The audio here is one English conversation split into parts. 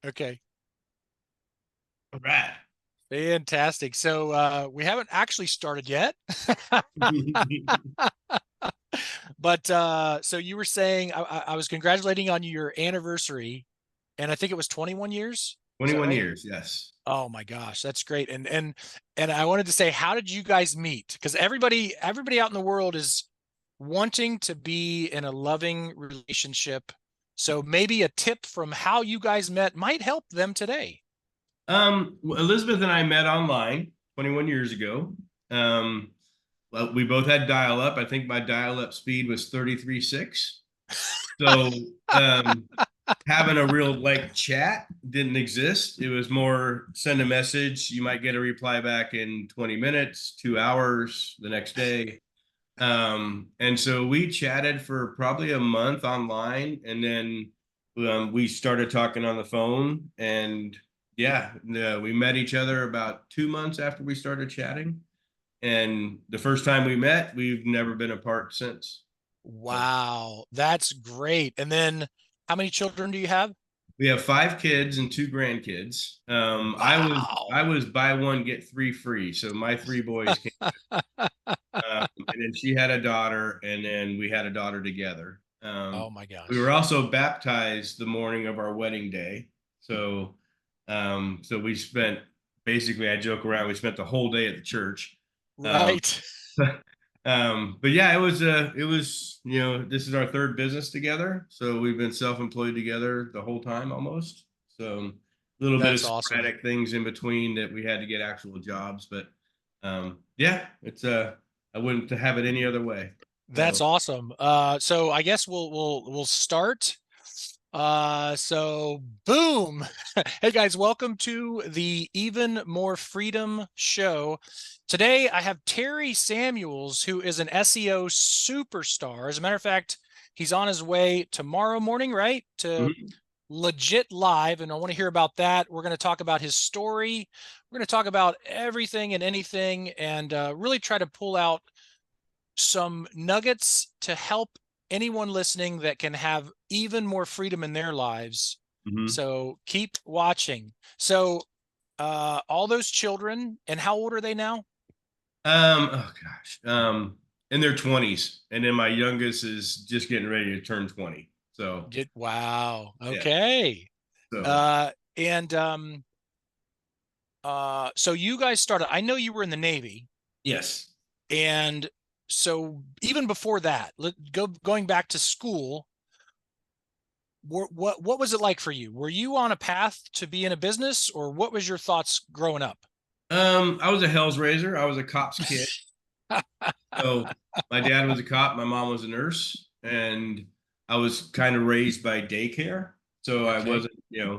Okay. All right. Fantastic. So we haven't actually started yet. But so you were saying I was congratulating on your anniversary, and I think it was 21 years. Is that 21 right? years, yes. Oh my gosh, that's great. And I wanted to say, how did you guys meet? Because everybody out in the world is wanting to be in a loving relationship. So maybe a tip from how you guys met might help them today. Elizabeth and I met online 21 years ago. Um, well, we both had dial-up. I think my dial-up speed was 33.6. So having a real like chat didn't exist. It was more send a message. You might get a reply back in 20 minutes, 2 hours the next day. And so we chatted for probably a month online, and then we started talking on the phone. And yeah, we met each other about 2 months after we started chatting. And the first time we met, we've never been apart since. So Wow, that's great. And then how many children do you have? we have 5 kids and 2 grandkids. I Wow. was buy one get three free, so my 3 boys came. And then she had a daughter, and then we had a daughter together. Oh my We were gosh. also baptized the morning of our wedding day. So we spent basically, I joke around, we spent the whole day at the church. Um, Right. but yeah, it was, this is our third business together. So we've been self-employed together the whole time almost. So a little bit of That's awesome. sporadic things in between that we had to get actual jobs, but yeah, I wouldn't have it any other way. That's So awesome. So I guess we'll start. So boom. Hey guys, welcome to the Even More Freedom show. Today I have Terry Samuels, who is an SEO superstar. As a matter of fact, he's on his way tomorrow morning, right? To mhm. legit live, and I want to hear about that. We're going to talk about his story. We're going to talk about everything and anything, and really try to pull out some nuggets to help anyone listening that can have even more freedom in their lives. Mhm. So keep watching. So all those children, and how old are they now? Oh gosh, in their 20s, and then my youngest is just getting ready to turn 20. So Wow. yeah, Okay. so And so you guys started, I know you were in the Navy, yes. and so even before that, going back to school, what was it like for you? Were you on a path to be in a business, or what was your thoughts growing up? I was a hell's raiser. I was a cop's kid. So my dad was a cop, my mom was a nurse, and I was kind of raised by daycare. So I Okay. wasn't,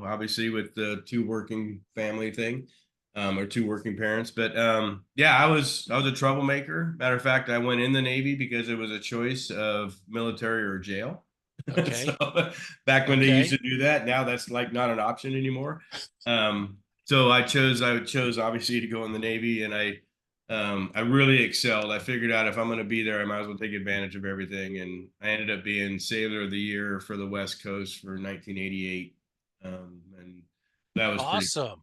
obviously with the two working family thing, or two working parents. But yeah, I was a troublemaker. Matter of fact, I went in the Navy because it was a choice of military or jail. So Okay. back when they used Okay. to do that, now that's like not an option anymore. So I chose obviously to go in the Navy, and I really excelled. I figured out if I'm going to be there, I might as well take advantage of everything. And I ended up being Sailor of the Year for the West Coast for 1988. And that was pretty Awesome.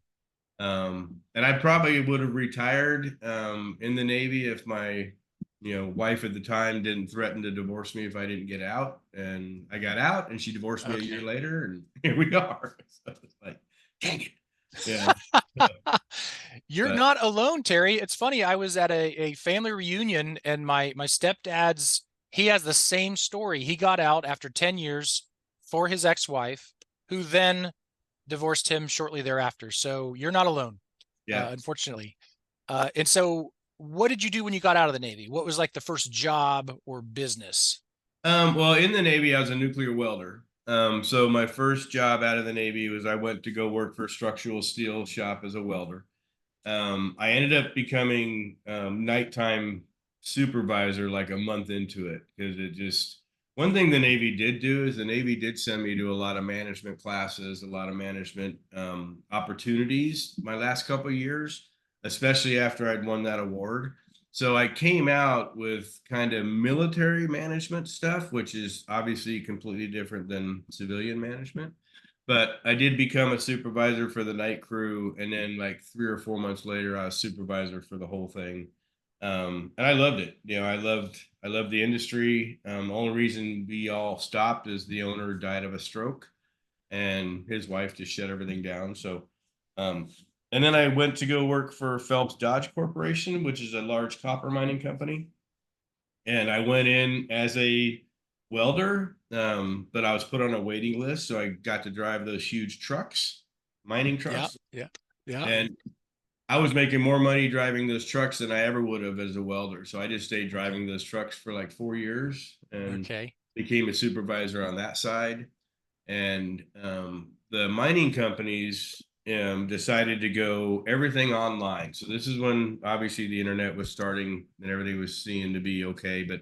cool. And I probably would have retired in the Navy if my, wife at the time didn't threaten to divorce me if I didn't get out. And I got out, and she divorced me a year Okay. later, and here we are. So it's like, dang it. Yeah. So, You're but not alone, Terry. It's funny. I was at a family reunion, and my stepdad's, he has the same story. He got out after 10 years for his ex-wife, who then divorced him shortly thereafter. So you're not alone, yeah. unfortunately. And so what did you do when you got out of the Navy? What was like the first job or business? Well, in the Navy, I was a nuclear welder. So my first job out of the Navy was I went to go work for a structural steel shop as a welder. I ended up becoming nighttime supervisor like a month into it because it just one thing the Navy did do is the Navy did send me to a lot of management classes, a lot of management opportunities my last couple of years, especially after I'd won that award. So I came out with kind of military management stuff, which is obviously completely different than civilian management. but I did become a supervisor for the night crew, and then like 3 or 4 months later, I was supervisor for the whole thing. And I loved it. I loved the industry. The only reason we all stopped is the owner died of a stroke, and his wife just shut everything down. So, um, and then I went to go work for Phelps Dodge Corporation, which is a large copper mining company. And I went in as a welder, but I was put on a waiting list, so I got to drive those huge trucks, mining Yeah, trucks, yeah, yeah. and I was making more money driving those trucks than I ever would have as a welder. So I just stayed Okay. driving those trucks for like 4 years and Okay. became a supervisor on that side. And the mining companies decided to go everything online. So this is when obviously the internet was starting and everything was seen to be okay. But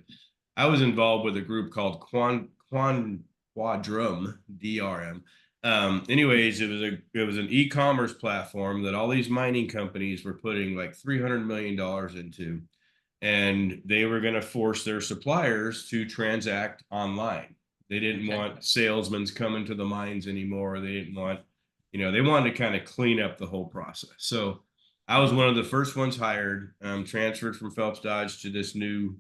I was involved with a group called Quadrum, DRM. Anyways, it was an e-commerce platform that all these mining companies were putting like $300 million into, and they were going to force their suppliers to transact online. They didn't Okay. want salesmen coming to the mines anymore. They didn't want, they wanted to kind of clean up the whole process. So I was one of the first ones hired, transferred from Phelps Dodge to this new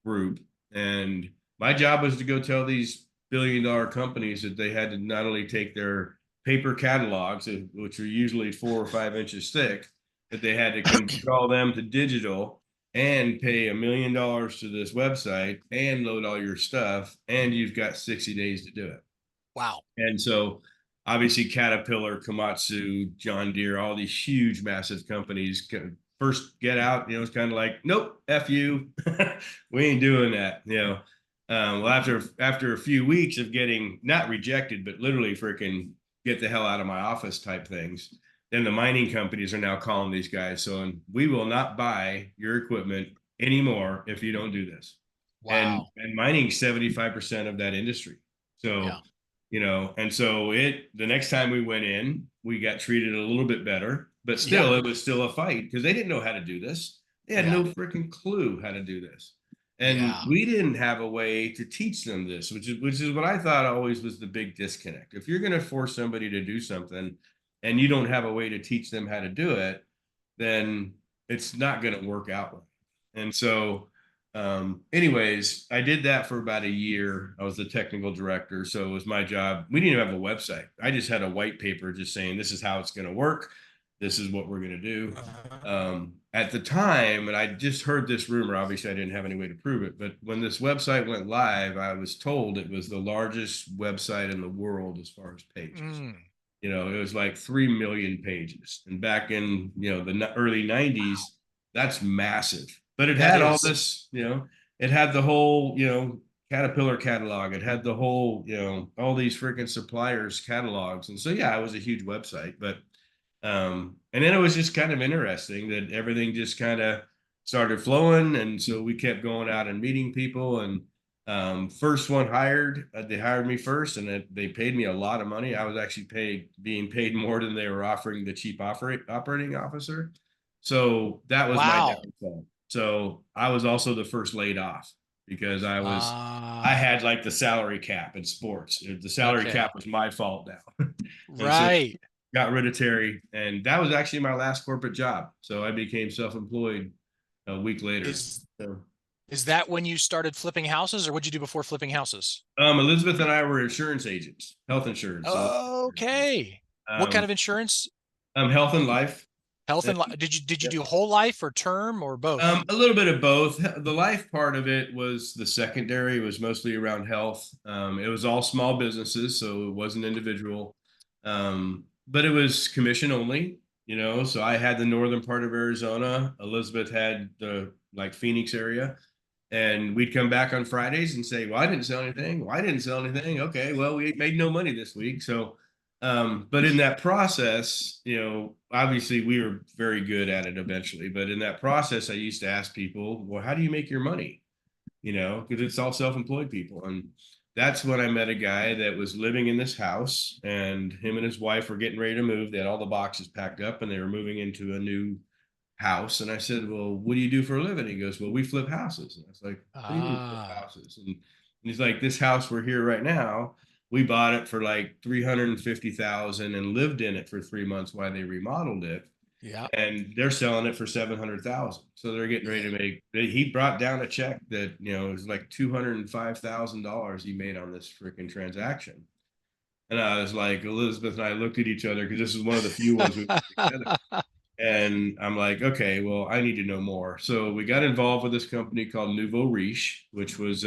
group. And my job was to go tell these billion-dollar companies that they had to not only take their paper catalogs, which are usually 4 or 5 inches thick, that they had to convert all them to digital and pay $1 million to this website and load all your stuff, and you've got 60 days to do it. Wow. And so obviously Caterpillar, Komatsu, John Deere, all these huge, massive companies first get out, it's kind of like, nope, F you. We ain't doing that. Well, after a few weeks of getting not rejected, but literally freaking get the hell out of my office type things, then the mining companies are now calling these guys. So we will not buy your equipment anymore if you don't do this. Wow. And mining 75% of that industry. So Yeah. and so the next time we went in, we got treated a little bit better, but Yeah. still, it was still a fight because they didn't know how to do this. They had Yeah. no freaking clue how to do this. And Yeah. we didn't have a way to teach them this, which is what I thought always was the big disconnect. If you're going to force somebody to do something and you don't have a way to teach them how to do it, then it's not going to work out right. And so anyways, I did that for about a year. I was the technical director. So it was my job. We didn't even have a website. I just had a white paper just saying, this is how it's going to work. This is what we're going to do. At the time, and I just heard this rumor, obviously I didn't have any way to prove it, but when this website went live, I was told it was the largest website in the world as far as pages. Mm. It was like 3 million pages. And back in, the early 90s, that's massive. But it That had all is. this, it had the whole, Caterpillar catalog. It had the whole, all these freaking suppliers catalogs. And so, yeah, it was a huge website. But, and then it was just kind of interesting that everything just kind of started flowing. And so we kept going out and meeting people. And first one hired, they hired me first, and they paid me a lot of money. I was actually being paid more than they were offering the chief operating officer. So that was my Wow. downfall. So I was also the first laid off because I Ah. had like the salary cap in sports. The salary cap Okay. was my fault now. And so Right. got rid of Terry, and that was actually my last corporate job. So I became self-employed a week later. Is So is that when you started flipping houses, or what'd you do before flipping houses? Elizabeth and I were insurance agents, health insurance. So Okay. What kind um, of insurance? health and life. Health And, and did you yep. do whole life or term or both? A little bit of both. The life part of it was the secondary. It was mostly around health. It was all small businesses, so it wasn't individual. But it was commission only, So I had the northern part of Arizona. Elizabeth had the like Phoenix area. And we'd come back on Fridays and say, well, I didn't sell anything. Well, I didn't sell anything. Okay, well, we made no money this week. So, but in that process, obviously we were very good at it eventually. But in that process, I used to ask people, well, how do you make your money? Because it's all self-employed people. And that's when I met a guy that was living in this house, and him and his wife were getting ready to move. They had all the boxes packed up and they were moving into a new house. And I said, well, what do you do for a living? He goes, well, we flip houses. And I was like, what do you mean flip Ah. houses? And he's like, this house we're here right now, We bought it for like 350,000 and lived in it for 3 months while they remodeled it. Yeah. And they're selling it for 700,000. So they're getting ready to make. He brought down a check that it was like $205,000 he made on this freaking transaction. And I was like, Elizabeth and I looked at each other because this is one of the few ones we put together. And I'm like, okay, well, I need to know more. So we got involved with this company called Nouveau Riche, which was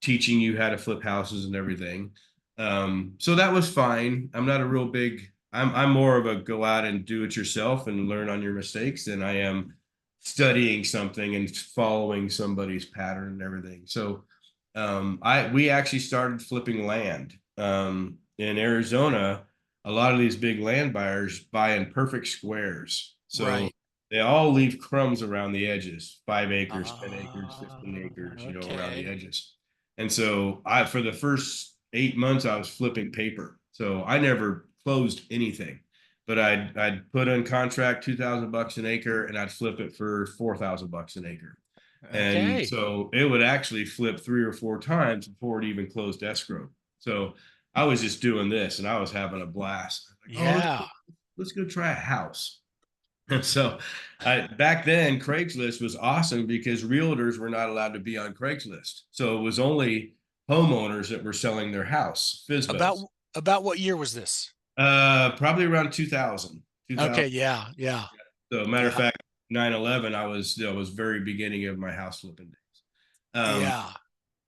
teaching you how to flip houses and everything. So that was fine. I'm not a real big. I'm more of a go out and do it yourself and learn on your mistakes than I am studying something and following somebody's pattern and everything. So we actually started flipping land in Arizona. A lot of these big land buyers buy in perfect squares. So Right. they all leave crumbs around the edges, 5 acres, 10 acres, 15 acres, around the Okay. edges. And so for the first 8 months, I was flipping paper. So I never closed anything, but I'd put on contract $2,000 an acre and I'd flip it for $4,000 an acre. And Okay. so it would actually flip 3 or 4 times before it even closed escrow. So I was just doing this and I was having a blast. Like, oh, Yeah. let's go try a house. And so back then, Craigslist was awesome because realtors were not allowed to be on Craigslist. So it was only homeowners that were selling their house, About FISBOs. about what year was this? Probably around 2000, Okay. 2000. Yeah. Yeah. So matter of Yeah. fact, 9/11, I was very beginning of my house flipping days. Um, Yeah.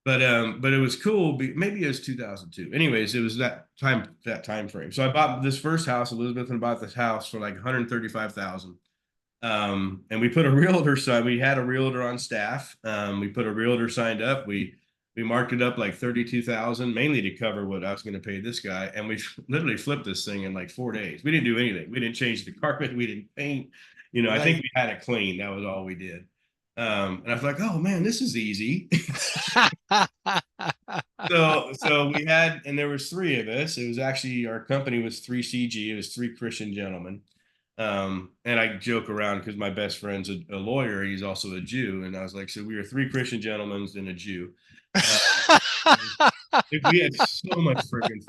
but it was cool. Maybe it was 2002. Anyways, it was that time frame. So I bought this first house. Elizabeth and bought this house for like 135,000. And we put a realtor sign. We had a realtor on staff. We put a realtor signed up. We marked it up like 32,000, mainly to cover what I was going to pay this guy. And we literally flipped this thing in like 4 days. We didn't do anything. We didn't change the carpet. We didn't paint. I think Right. we had it clean. That was all we did. And I was like, oh man, this is easy. So we had, and there was three of us. It was actually our company was 3CG. It was three Christian gentlemen. And I joke around because my best friend's a lawyer. He's also a Jew, and I was like, so we were three Christian gentlemen and a Jew. We had so much freaking.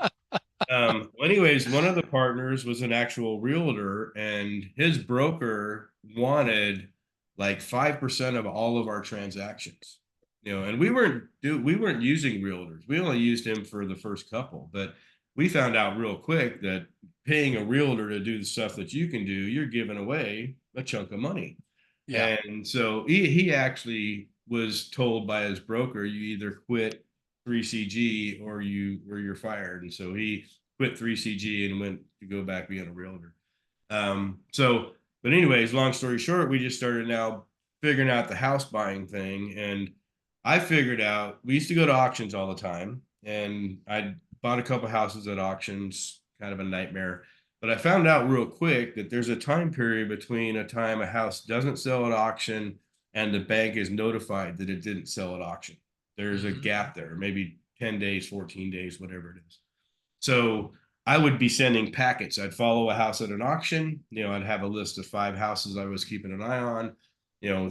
Well, anyways, one of the partners was an actual realtor, and his broker wanted like 5% of all of our transactions. And we weren't using realtors. We only used him for the first couple, but we found out real quick that paying a realtor to do the stuff that you can do, you're giving away a chunk of money. Yeah. And so he actually was told by his broker, you either quit 3CG or you're fired. And so he quit 3CG and went to go back being a realtor. But anyways, long story short, we just started now figuring out the house buying thing. And I figured out we used to go to auctions all the time, and I bought a couple houses at auctions, kind of a nightmare. But I found out real quick that there's a time period between a time a house doesn't sell at auction and the bank is notified that it didn't sell at auction. There's a gap there, maybe 10 days, 14 days, whatever it is. So I would be sending packets. I'd follow a house at an auction. I'd have a list of 5 houses I was keeping an eye on.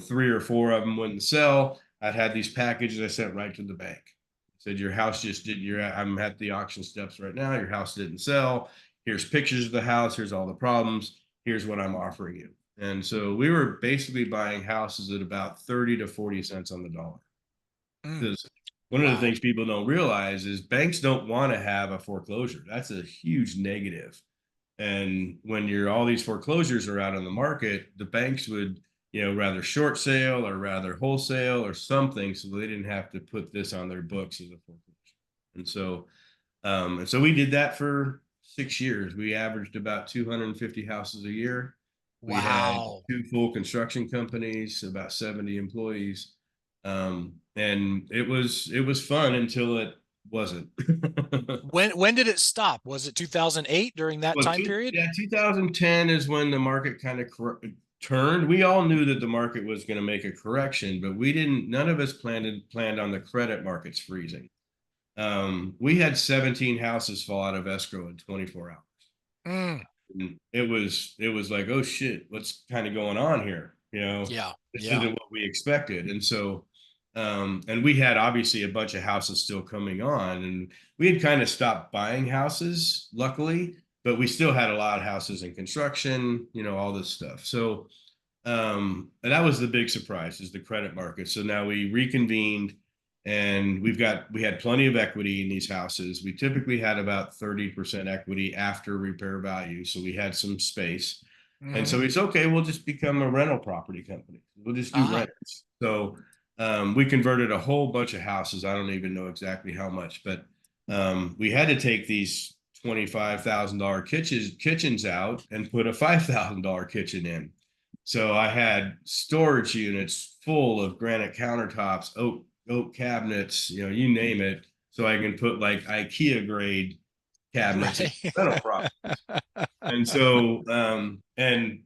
3 or 4 of them wouldn't sell. I'd had these packages I sent right to the bank. Said your house just did I'm at the auction steps right now. Your house didn't sell. Here's pictures of the house. Here's all the problems. Here's what I'm offering you. And so we were basically buying houses at about 30 to 40 cents on the dollar. Because one of the Wow. things people don't realize is banks don't want to have a foreclosure. That's a huge negative. And when all these foreclosures are out on the market, the banks would, rather short sale or rather wholesale or something, so they didn't have to put this on their books as a foreclosure. And so we did that for 6 years. We averaged about 250 houses a year. We had Wow. 2 full construction companies, about 70 employees. And it was fun until it wasn't. When did it stop? Was it 2008 during that Well, time period? yeah, 2010 is when the market kind of turned. We all knew that the market was going to make a correction, but we didn't. None of us planned on the credit markets freezing. We had 17 houses fall out of escrow in 24 hours. Mm, And it was like, oh shit, what's kind of going on here? yeah. This Yeah. isn't what we expected. And so And we had obviously a bunch of houses still coming on, and we had kind of stopped buying houses, luckily, but we still had a lot of houses in construction, all this stuff. So, and that was the big surprise, is the credit market. So now we reconvened, and we had plenty of equity in these houses. We typically had about 30% equity after repair value. So we had some space. And so it's okay, we'll just become a rental property company. We'll just do Ah, rentals. So we converted a whole bunch of houses. I don't even know exactly how much, but we had to take these $25,000 kitchens out and put a $5,000 kitchen in. So I had storage units full of granite countertops, oak cabinets, you name it. So I can put like IKEA grade cabinets in right. rental properties. And so,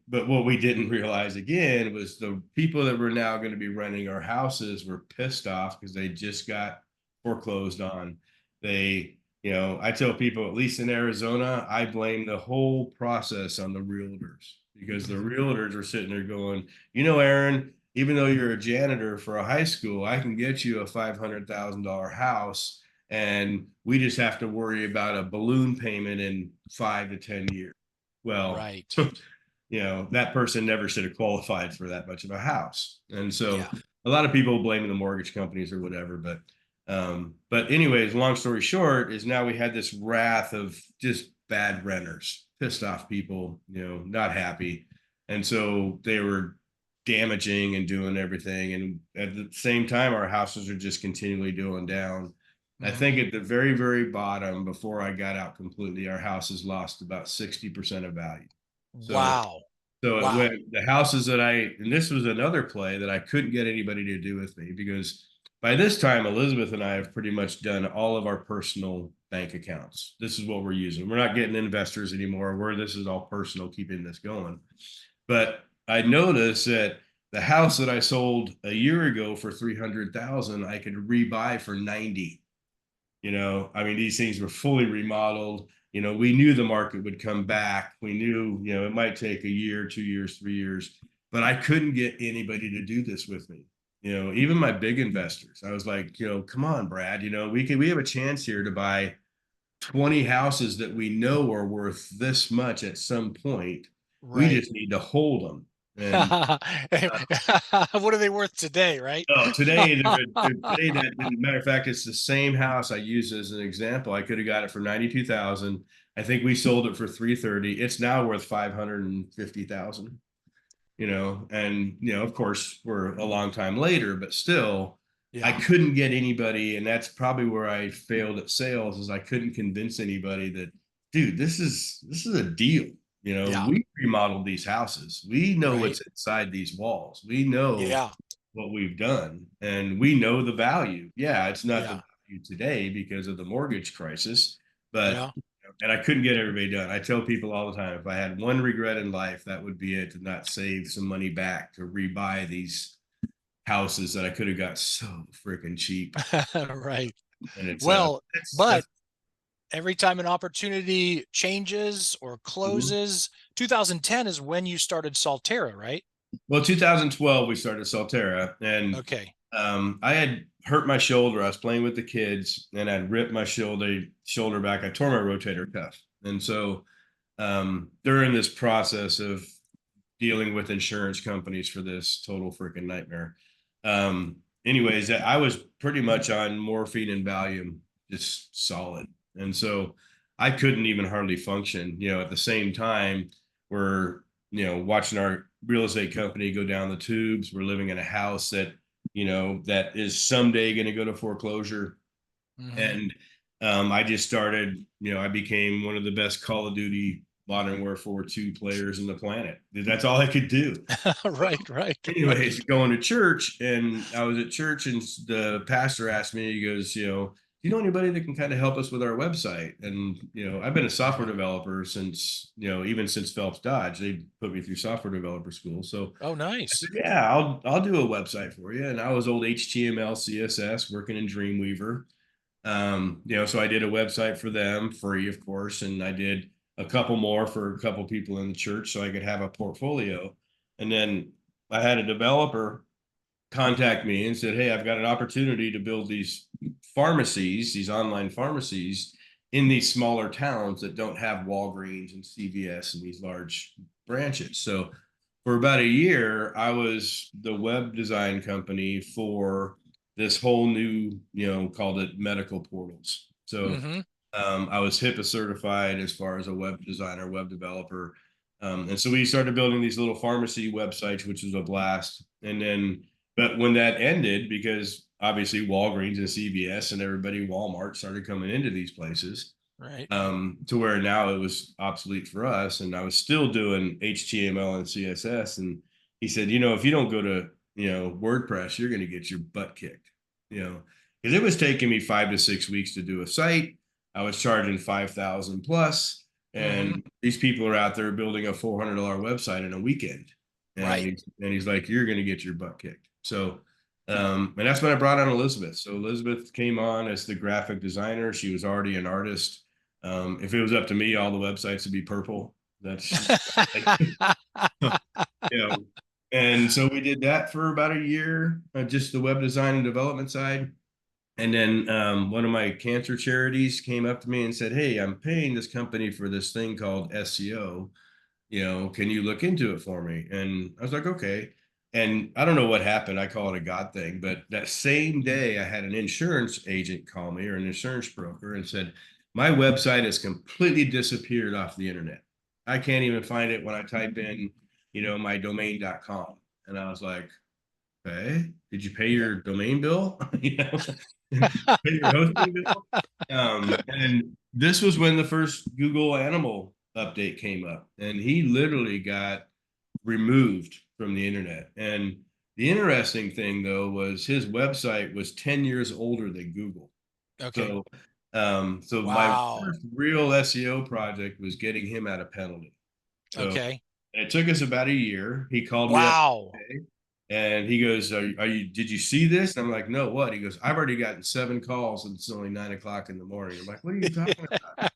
but what we didn't realize again was the people that were now going to be renting our houses were pissed off because they just got foreclosed on. I tell people, at least in Arizona, I blame the whole process on the realtors, because the realtors were sitting there going, Aaron, even though you're a janitor for a high school, I can get you a $500,000 house, and we just have to worry about a balloon payment in 5 to 10 years. Well, Right. that person never should have qualified for that much of a house. And so Yeah. a lot of people blaming the mortgage companies or whatever. But anyways, long story short is now we had this wrath of just bad renters, pissed off people, not happy. And so they were damaging and doing everything. And at the same time, our houses are just continually going down. I think at the very, very bottom, before I got out completely, our houses lost about 60% of value. So, Wow. so it Wow. went the houses and this was another play that I couldn't get anybody to do with me, because by this time, Elizabeth and I have pretty much done all of our personal bank accounts. This is what we're using. We're not getting investors anymore. This is all personal, keeping this going. But I noticed that the house that I sold a year ago for 300,000, I could rebuy for 90. I mean, these things were fully remodeled. We knew the market would come back. We knew, it might take a year, 2 years, 3 years, but I couldn't get anybody to do this with me. Even my big investors. I was like, come on, Brad, we have a chance here to buy 20 houses that we know are worth this much at some point. We Right. just need to hold them. And What are they worth today, right? oh, today, today, matter of fact, it's the same house I use as an example. I could have got it for 92,000. I think we sold it for 330. It's now worth 550,000. And of course, we're a long time later, but still, I Yeah. couldn't get anybody, and that's probably where I failed at sales, is I couldn't convince anybody that, dude, this is a deal. Yeah. We remodeled these houses. We know Right. what's inside these walls. We know Yeah. what we've done, and we know the value. Yeah, it's not the Yeah. value today because of the mortgage crisis, but Yeah. and I couldn't get everybody done. I tell people all the time, if I had one regret in life, that would be it, to not save some money back to rebuy these houses that I could have got so freaking cheap. Right. And it's Well, but that's every time an opportunity changes or mhm. closes, 2010 is when you started Salterra, right? Well, 2012 we started Salterra, and Okay. I had hurt my shoulder. I was playing with the kids, and I'd ripped my shoulder back. I tore my rotator cuff, and so during this process of dealing with insurance companies for this total freaking nightmare. Anyways, I was pretty much on morphine and Valium, just solid. And so I couldn't even hardly function. At the same time, we're, watching our real estate company go down the tubes. We're living in a house that, that is someday going to go to foreclosure. Hmm. And I just started, I became one of the best Call of Duty Modern Warfare 2 players in the planet. That's all I could do. Right, right, Anyways, right. going to church, and I was at church, and the pastor asked me, he goes, do you know anybody that can kind of help us with our website? And, I've been a software developer since, even since Phelps Dodge, they put me through software developer school. So Oh, I said, nice. yeah, I'll do a website for you. And I was old HTML, CSS, working in Dreamweaver. So I did a website for them, free, of course, and I did a couple more for a couple people in the church so I could have a portfolio. And then I had a developer contact me and said, "Hey, I've got an opportunity to build these pharmacies, these online pharmacies in these smaller towns that don't have Walgreens and CVS and these large branches." So for about a year, I was the web design company for this whole new, called it medical portals. So Mm-hmm. I was HIPAA certified as far as a web designer, web developer. And so we started building these little pharmacy websites, which was a blast. And then, but when that ended, because obviously Walgreens and CVS and everybody, Walmart started coming into these places, Right. to where now it was obsolete for us. And I was still doing HTML and CSS. And he said, if you don't go to, WordPress, you're going to get your butt kicked, because it was taking me 5 to 6 weeks to do a site. I was charging 5,000 plus, Mm-hmm. and these people are out there building a $400 website in a weekend. And Right. he's like, you're going to get your butt kicked. So, and that's when I brought on Elizabeth. So Elizabeth came on as the graphic designer. She was already an artist. If it was up to me, all the websites would be purple. That's you know, and so we did that for about a year, just the web design and development side. And then one of my cancer charities came up to me and said, "Hey, I'm paying this company for this thing called SEO. Can you look into it for me?" And I was like, "Okay." And I don't know what happened. I call it a God thing. But that same day, I had an insurance agent call me, or an insurance broker, and said, "My website has completely disappeared off the internet. I can't even find it when I type in, my domain.com." And I was like, "Okay, did you pay Yeah. your domain bill? Pay your hosting bill?" And this was when the first Google Animal update came up, and he literally got removed from the internet. And the interesting thing, though, was his website was 10 years older than Google. Okay. So, so my Wow. first real SEO project was getting him out of penalty. So Okay. it took us about a year. He called me up Wow. one day, and he goes, are you, did you see this? And I'm like, "No, what?" He goes, "I've already gotten 7 calls and it's only 9 o'clock in the morning." I'm like, "What are you talking about?"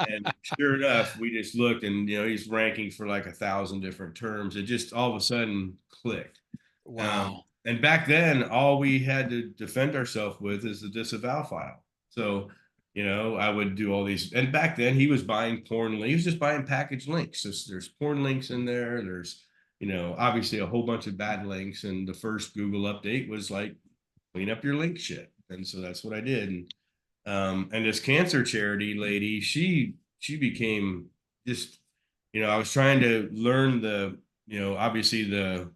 And sure enough, we just looked, and he's ranking for like 1,000 different terms. It just all of a sudden clicked. Wow. And back then, all we had to defend ourselves with is the disavow file. So, I would do all these. And back then, he was buying porn. He was just buying packaged links. So there's porn links in there. There's, obviously a whole bunch of bad links. And the first Google update was like, clean up your link shit. And so that's what I did. And this cancer charity lady, she became just, I was trying to learn the, obviously the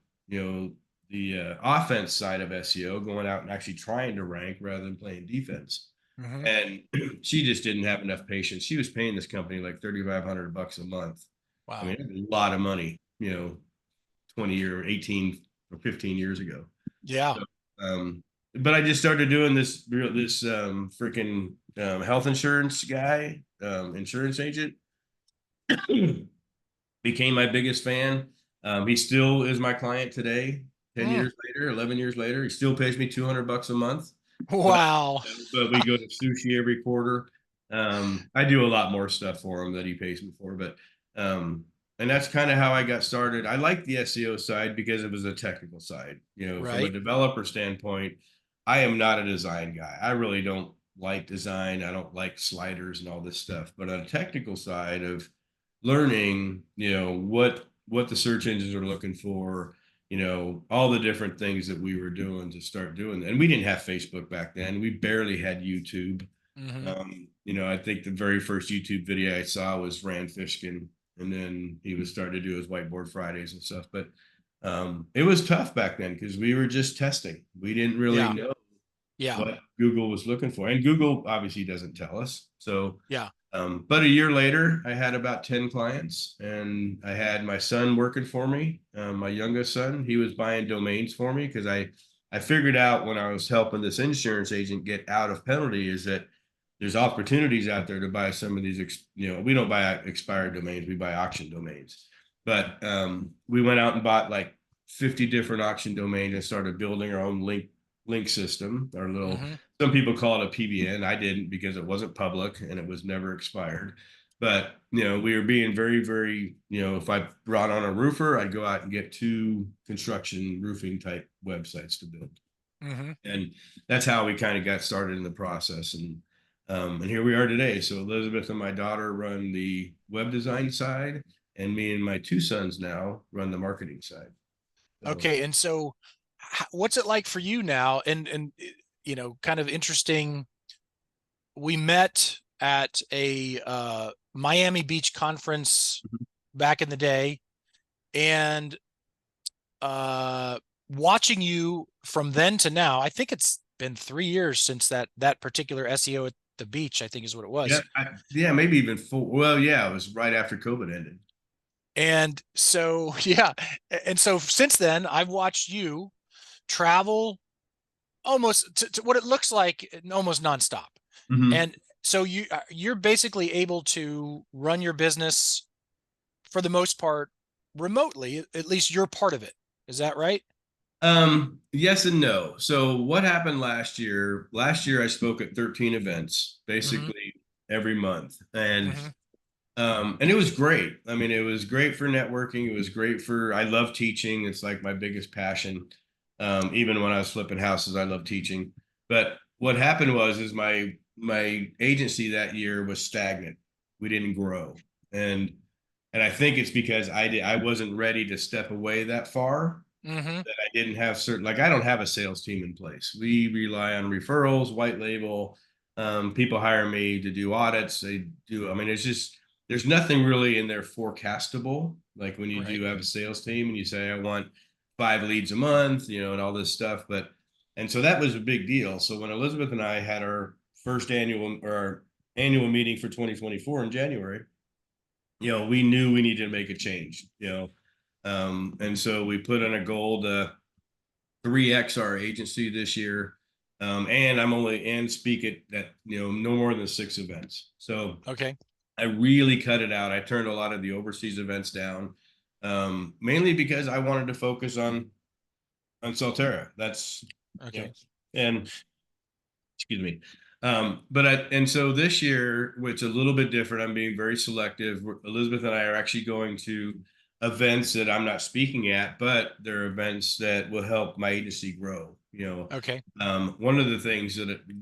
offense side of SEO, going out and actually trying to rank rather than playing defense. Mm-hmm. And she just didn't have enough patience. She was paying this company like $3,500 a month. I Wow. mean, a lot of money, 20 or 18 or 15 years ago. Yeah. So, but I just started doing this freaking health insurance guy, insurance agent, became my biggest fan. He still is my client today. 10 Mm. years later, 11 years later, he still pays me $200 a month. But Wow. but we go to sushi every quarter. I do a lot more stuff for him that he pays me for, but and that's kind of how I got started. I like the SEO side because it was a technical side. From a Right. developer standpoint, I am not a design guy. I really don't like design. I don't like sliders and all this stuff. But on a technical side of learning, what the search engines are looking for, all the different things that we were doing to start doing that. And we didn't have Facebook back then. We barely had YouTube. Mm-hmm. I think the very first YouTube video I saw was Rand Fishkin, and then he was starting to do his Whiteboard Fridays and stuff. But it was tough back then because we were just testing. We didn't really Yeah. know Yeah. what Google was looking for. And Google obviously doesn't tell us. So, Yeah. but a year later, I had about 10 clients, and I had my son working for me. My youngest son, he was buying domains for me because I figured out when I was helping this insurance agent get out of penalty is that there's opportunities out there to buy some of these, we don't buy expired domains, we buy auction domains. But we went out and bought like 50 different auction domains and started building our own link system, our little, Mm-hmm. some people call it a PBN. I didn't because it wasn't public and it was never expired. But, we were being very, very, if I brought on a roofer, I'd go out and get 2 construction roofing type websites to build. Mm-hmm. And that's how we kind of got started in the process. And here we are today. So Elizabeth and my daughter run the web design side, and me and my 2 sons now run the marketing side. So, Okay. And so what's it like for you now? And kind of interesting. We met at a Miami Beach conference back in the day, and watching you from then to now, I think it's been 3 years since that particular SEO at the beach, I think is what it yeah, was. maybe even 4. Well, yeah, it was right after COVID ended. And so, yeah. And so since then, I've watched you travel almost to what it looks like almost nonstop. Mm-hmm. And so you're basically able to run your business for the most part remotely, at least you're part of it. Is that right? Yes and no. So what happened last year? Last year I spoke at 13 events, Mm-hmm. basically every month. And Mm-hmm. and it was great. I mean, it was great for networking. It was great I love teaching. It's like my biggest passion. Even when I was flipping houses, I love teaching. But what happened is my agency that year was stagnant. We didn't grow. And I think it's because I wasn't ready to step away that far, Mm-hmm. that I didn't have I don't have a sales team in place. We rely on referrals, white label. People hire me to do audits. They do. I mean, it's just there's nothing really in there forecastable. Like when you Right. do have a sales team and you say I want 5 leads a month, and all this stuff. And so that was a big deal. So when Elizabeth and I had our first our annual meeting for 2024 in January, we knew we needed to make a change. And so we put in a goal to 3x our agency this year. And speak at no more than 6 events. So Okay. I really cut it out. I turned a lot of the overseas events down, mainly because I wanted to focus on Salterra. That's Okay. and excuse me. And so this year, which is a little bit different, I'm being very selective. Elizabeth and I are actually going to events that I'm not speaking at, but they're events that will help my agency grow. Okay. One of the things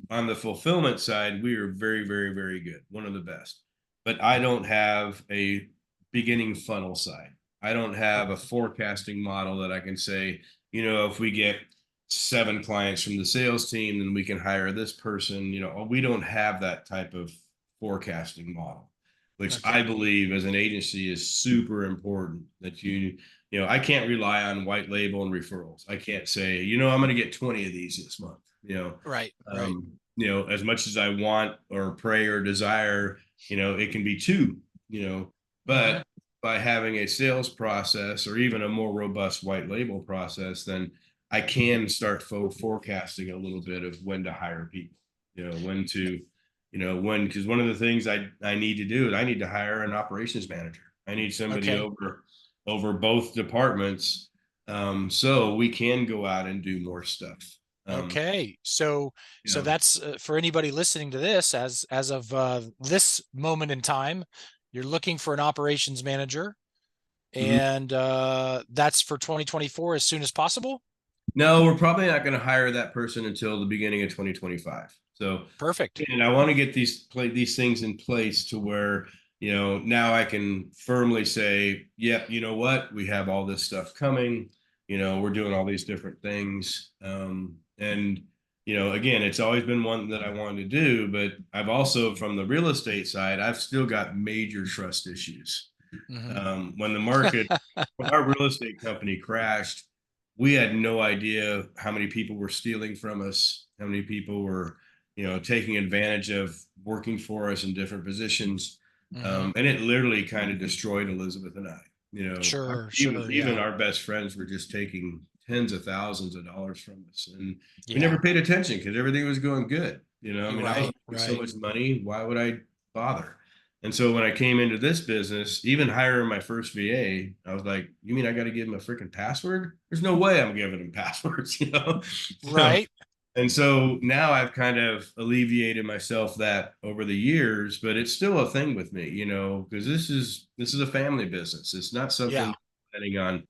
on the fulfillment side, we are very, very, very good, one of the best. But I don't have a beginning funnel side. I don't have a forecasting model that I can say, if we get 7 clients from the sales team, then we can hire this person. We don't have that type of forecasting model, which I Okay. believe as an agency is super important. That I can't rely on white label and referrals. I can't say, I'm going to get 20 of these this month. Right. Right. As much as I want or pray or desire, it can be 2. Mm-hmm. But by having a sales process or even a more robust white label process, then I can start forecasting a little bit of when to hire people, when to, because one of the things I need to do is I need to hire an operations manager. I need somebody Okay. over both departments, so we can go out and do more stuff. Okay. So Yeah. that's for anybody listening to this as of this moment in time, you're looking for an operations manager, Mhm. and that's for 2024 as soon as possible. No, we're probably not going to hire that person until the beginning of 2025. So, Perfect. and I want to get these things in place to where, now I can firmly say, yep, you know what, we have all this stuff coming. We're doing all these different things. And again, it's always been one that I wanted to do, but I've also, from the real estate side, I've still got major trust issues. Mm-hmm. When our real estate company crashed, we had no idea how many people were stealing from us, how many people were, taking advantage of working for us in different positions. Mm-hmm. And it literally kind of destroyed Elizabeth and I. Sure. Even Sure. even Yeah. our best friends were just taking tens of thousands of dollars from us, and we Yeah. never paid attention because everything was going good. I You're mean, I was right. making so Right. much money. Why would I bother? And so when I came into this business, even hiring my first VA, I was like, "You mean I got to give him a freaking password? There's no way I'm giving him passwords." So Right. And so now I've kind of alleviated myself that over the years, but it's still a thing with me, because this is a family business. It's not something Yeah. planning on,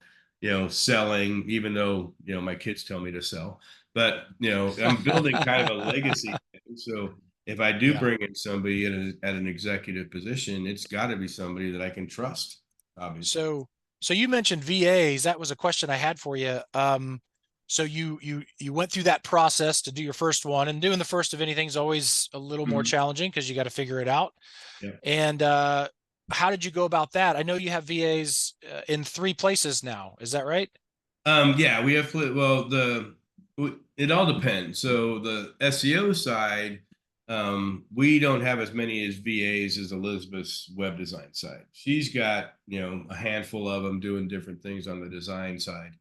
selling, even though, my kids tell me to sell. But, I'm building kind of a legacy thing. So if I do Yeah. bring in somebody at an executive position, it's got to be somebody that I can trust, obviously. So you mentioned VAs. That was a question I had for you. So you went through that process to do your first one, and doing the first of anything is always a little more Mhm. challenging because you got to figure it out. Yeah. And how did you go about that? I know you have VAs in 3 places now. Is that right? Yeah, we have, well, it all depends. So the SEO side, we don't have as many as VAs as Elizabeth's web design side. She's got, a handful of them doing different things on the design side.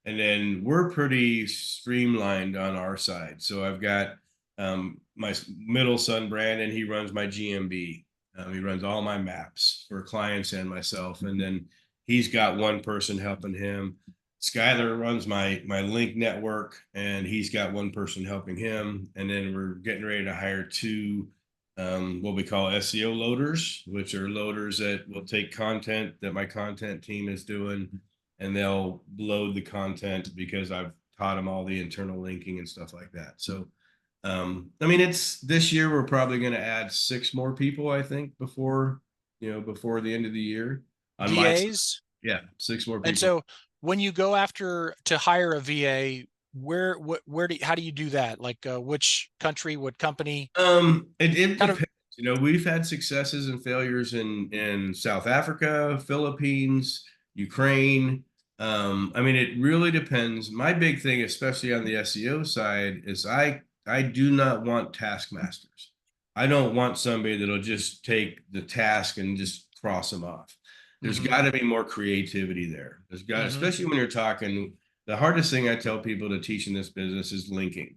And then we're pretty streamlined on our side. So I've got my middle son, Brandon, he runs my GMB. He runs all my maps for clients and myself. And then he's got one person helping him. Skyler runs my link network, and he's got one person helping him. And then we're getting ready to hire two what we call SEO loaders, which are loaders that will take content that my content team is doing, and they'll load the content because I've taught them all the internal linking and stuff like that. So, I mean, it's this year we're probably going to add 6 more people, I think, before the end of the year on my side. VAs. Yeah, 6 more And people. so when you go after to hire a VA, how do you do that? Like which country, what company? It Kind of. depends. We've had successes and failures in South Africa, Philippines, Ukraine. I mean, it really depends. My big thing, especially on the SEO side, is I do not want taskmasters. I don't want somebody that'll just take the task and just cross them off. There's Mm-hmm, got to be more creativity there. mm-hmm, Especially when you're talking, the hardest thing I tell people to teach in this business is linking,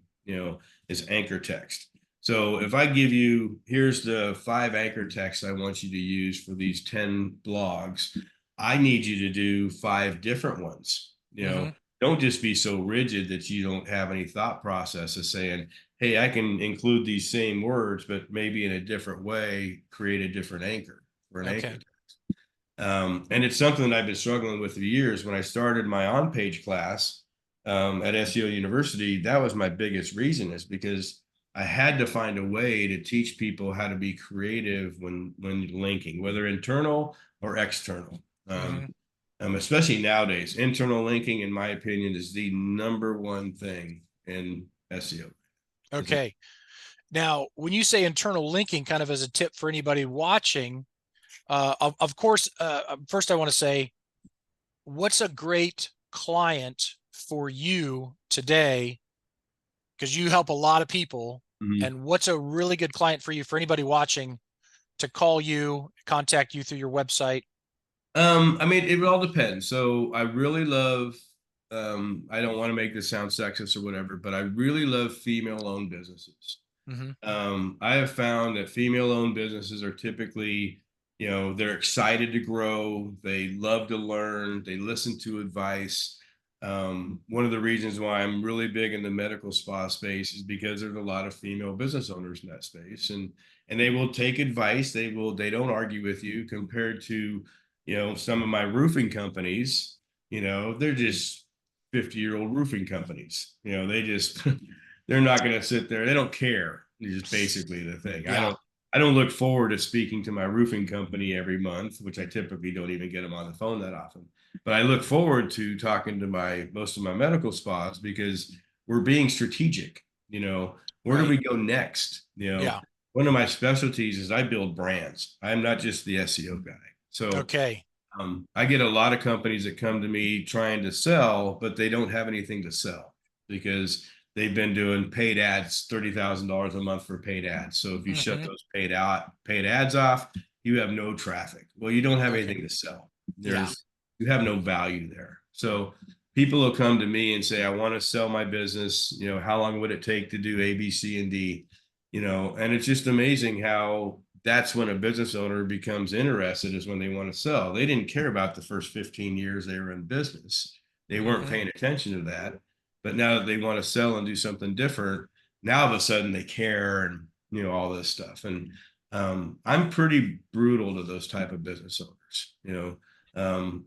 is anchor text. So if I give you, here's the 5 anchor texts I want you to use for these 10 blogs, I need you to do 5 different ones. mm-hmm. Don't just be so rigid that you don't have any thought process of saying, hey, I can include these same words, but maybe in a different way, create a different anchor for an anchor Okay. text. And it's something that I've been struggling with for years. When I started my on-page class at SEO University, that was my biggest reason, is because I had to find a way to teach people how to be creative when linking, whether internal or external. Mm-hmm. Especially nowadays, internal linking, in my opinion, is the number one thing in SEO. Okay. Now, when you say internal linking, kind of as a tip for anybody watching, of course, first I want to say, what's a great client for you today? Because you help a lot of people. Mhm. And what's a really good client for you, for anybody watching, to call you, contact you through your website? I mean, it all depends. So I really love, I don't want to make this sound sexist or whatever, but I really love female-owned businesses. Mm-hmm, I have found that female-owned businesses are typically, they're excited to grow, they love to learn, they listen to advice. One of the reasons why I'm really big in the medical spa space is because there's a lot of female business owners in that space, and they will take advice. They don't argue with you, compared to, some of my roofing companies. They're just 50-year-old roofing companies. They just they're not going to sit there. They don't care. Is basically the thing. I yeah. don't. I don't look forward to speaking to my roofing company every month, which I typically don't even get them on the phone that often. But I look forward to talking to most of my medical spas, because we're being strategic. Where do Right. we go next? Yeah. One of my specialties is I build brands. I'm not just the SEO guy. So Okay. I get a lot of companies that come to me trying to sell, but they don't have anything to sell because they've been doing paid ads, $30,000 a month for paid ads. So if you shut Mm-hmm. those paid ads off, you have no traffic. Well, you don't have Okay. anything to sell. Yeah. You have no value there. So people will come to me and say, I want to sell my business. How long would it take to do A, B, C, and D? And it's just amazing how that's when a business owner becomes interested, is when they want to sell. They didn't care about the first 15 years they were in business. They weren't Mm-hmm. paying attention to that. But now that they want to sell and do something different, now all of a sudden they care and, all this stuff. And I'm pretty brutal to those type of business owners.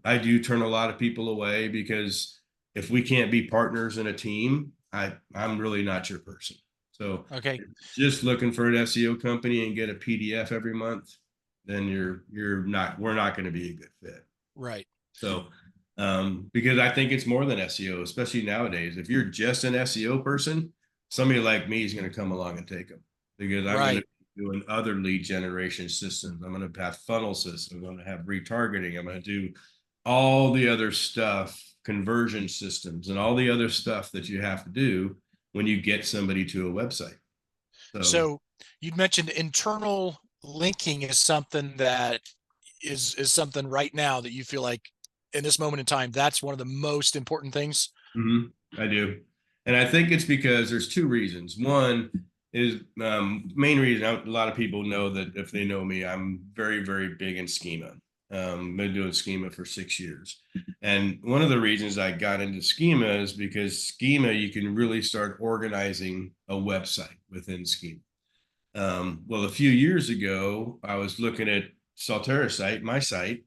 I do turn a lot of people away because if we can't be partners in a team, I'm really not your person. So Okay. if you're just looking for an SEO company and get a PDF every month, then we're not going to be a good fit. Right. So, because I think it's more than SEO, especially nowadays. If you're just an SEO person, somebody like me is going to come along and take them, because I'm going to Right. be doing other lead generation systems. I'm going to have funnel systems. I'm going to have retargeting. I'm going to do all the other stuff, conversion systems, and all the other stuff that you have to do when you get somebody to a website. So you'd mentioned internal linking is something that is something right now that you feel like in this moment in time, that's one of the most important things. I do. And I think it's because there's two reasons. One is main reason, a lot of people know that if they know me, I'm very, very big in schema. Been doing schema for 6 years. And one of the reasons I got into schema is because schema, you can really start organizing a website within schema. Well, a few years ago, I was looking at Salterra site, my site,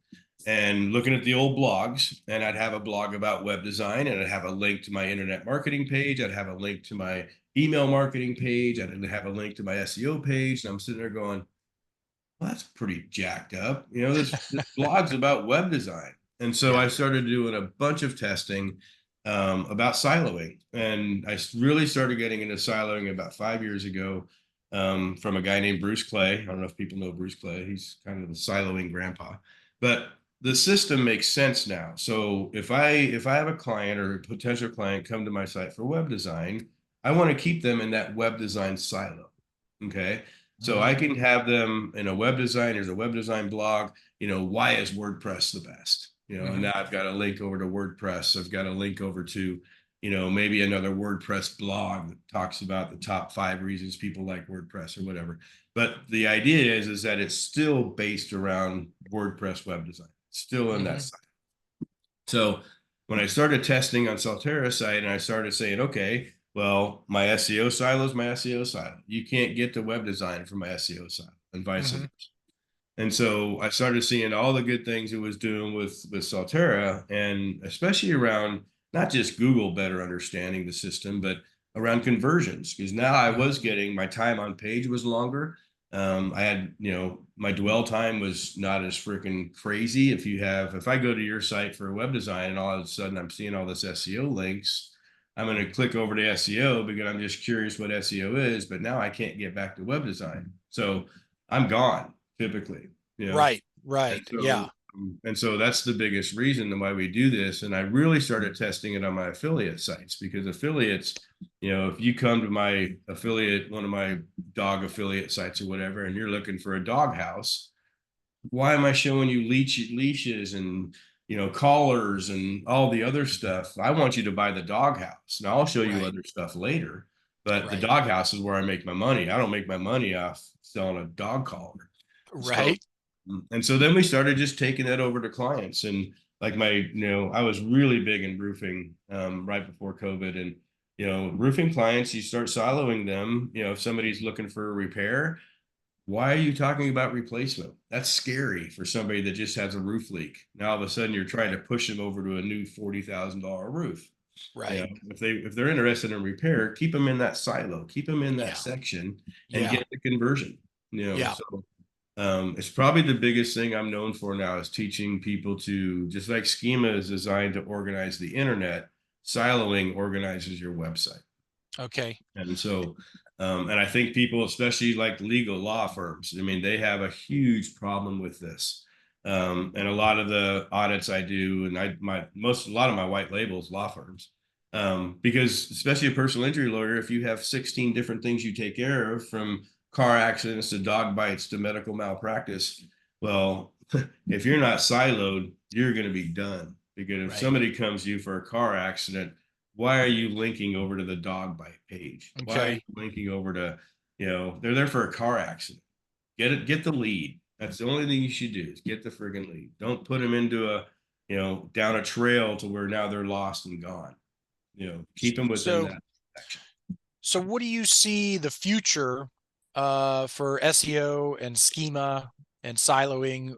and looking at the old blogs, and I'd have a blog about web design, and I'd have a link to my internet marketing page. I'd have a link to my email marketing page. I'd have a link to my SEO page. And I'm sitting there going, well, that's pretty jacked up. This blog's about web design. And so Yeah. I started doing a bunch of testing about siloing. And I really started getting into siloing about 5 years ago from a guy named Bruce Clay. I don't know if people know Bruce Clay. He's kind of the siloing grandpa. But the system makes sense now. So if I have a client or a potential client come to my site for web design, I want to keep them in that web design silo. Okay. So Mhm. I can have them in a web design. There's a web design blog. Why is WordPress the best? And Mhm. now I've got a link over to WordPress. I've got a link over to, maybe another WordPress blog that talks about the top 5 reasons people like WordPress or whatever. But the idea is that it's still based around WordPress web design. It's still in that Mhm. site. So when I started testing on Salterra site and I started saying, okay, well, my SEO silo is my SEO silo. You can't get to web design from my SEO silo and vice versa. Mhm. And so I started seeing all the good things it was doing with Salterra, and especially around not just Google better understanding the system, but around conversions. Because now I Mhm. was getting my time on page was longer. I had, my dwell time was not as freaking crazy. If I go to your site for web design and all of a sudden I'm seeing all this SEO links, I'm going to click over to SEO because I'm just curious what SEO is, but now I can't get back to web design. So I'm gone typically, you know. Right. And Right. Yeah. so that's the biggest reason why we do this. And I really started testing it on my affiliate sites, because affiliates, if you come to my affiliate, one of my dog affiliate sites or whatever, and you're looking for a dog house, why am I showing you leashes and collars and all the other stuff? I want you to buy the dog house. Now I'll show you Right. other stuff later, but the Right. dog house is where I make my money. I don't make my money off selling a dog collar. So, Right. and so then we started just taking that over to clients. And like I was really big in roofing right before COVID. And, roofing clients, you start siloing them. If somebody's looking for a repair, why are you talking about replacement? That's scary for somebody that just has a roof leak. Now all of a sudden you're trying to push them over to a new $40,000 roof. Right. If they're interested in repair, keep them in that silo, keep them in that Yeah. section, and Yeah. get the conversion. Yeah. So it's probably the biggest thing I'm known for now is teaching people to, just like schema is designed to organize the internet, siloing organizes your website. Okay. And so, and I think people, especially like legal law firms, I mean, they have a huge problem with this. And a lot of the audits I do, and a lot of my white labels, law firms, because especially a personal injury lawyer, if you have 16 different things you take care of, from car accidents to dog bites to medical malpractice, well, if you're not siloed, you're going to be done. Because if Right. somebody comes to you for a car accident, why are you linking over to the dog bite page? Why are you Okay. linking over to, they're there for a car accident. Get the lead. That's the only thing you should do, is get the friggin' lead. Don't put them into down a trail to where now they're lost and gone. Keep them within So that section. So what do you see the future for SEO and schema and siloing?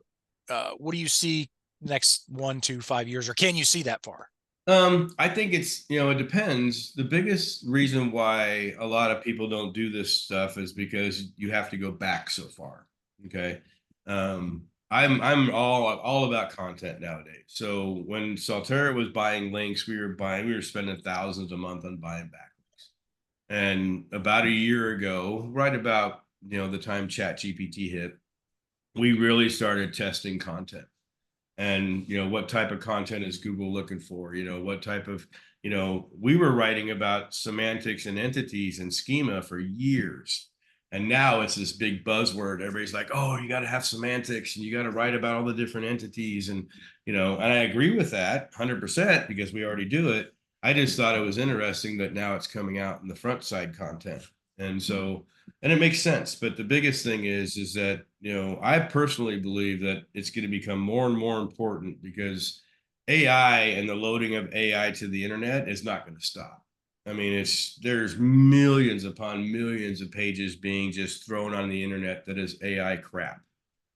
What do you see next 1 to 5 years, or can you see that far? I think it's, it depends. The biggest reason why a lot of people don't do this stuff is because you have to go back so far. Okay. I'm all about content nowadays. So when Salterra was buying links, we were spending thousands a month on buying backlinks. And about a year ago, right about, the time Chat GPT hit, we really started testing content. And what type of content is Google looking for? What type of, we were writing about semantics and entities and schema for years, and now it's this big buzzword. Everybody's like, oh, you got to have semantics and you got to write about all the different entities. And and I agree with that 100% because we already do it. I just thought it was interesting that now it's coming out in the front side content. And so, and it makes sense. But the biggest thing is that, I personally believe that it's going to become more and more important because AI and the loading of AI to the internet is not going to stop. I mean, there's millions upon millions of pages being just thrown on the internet that is AI crap.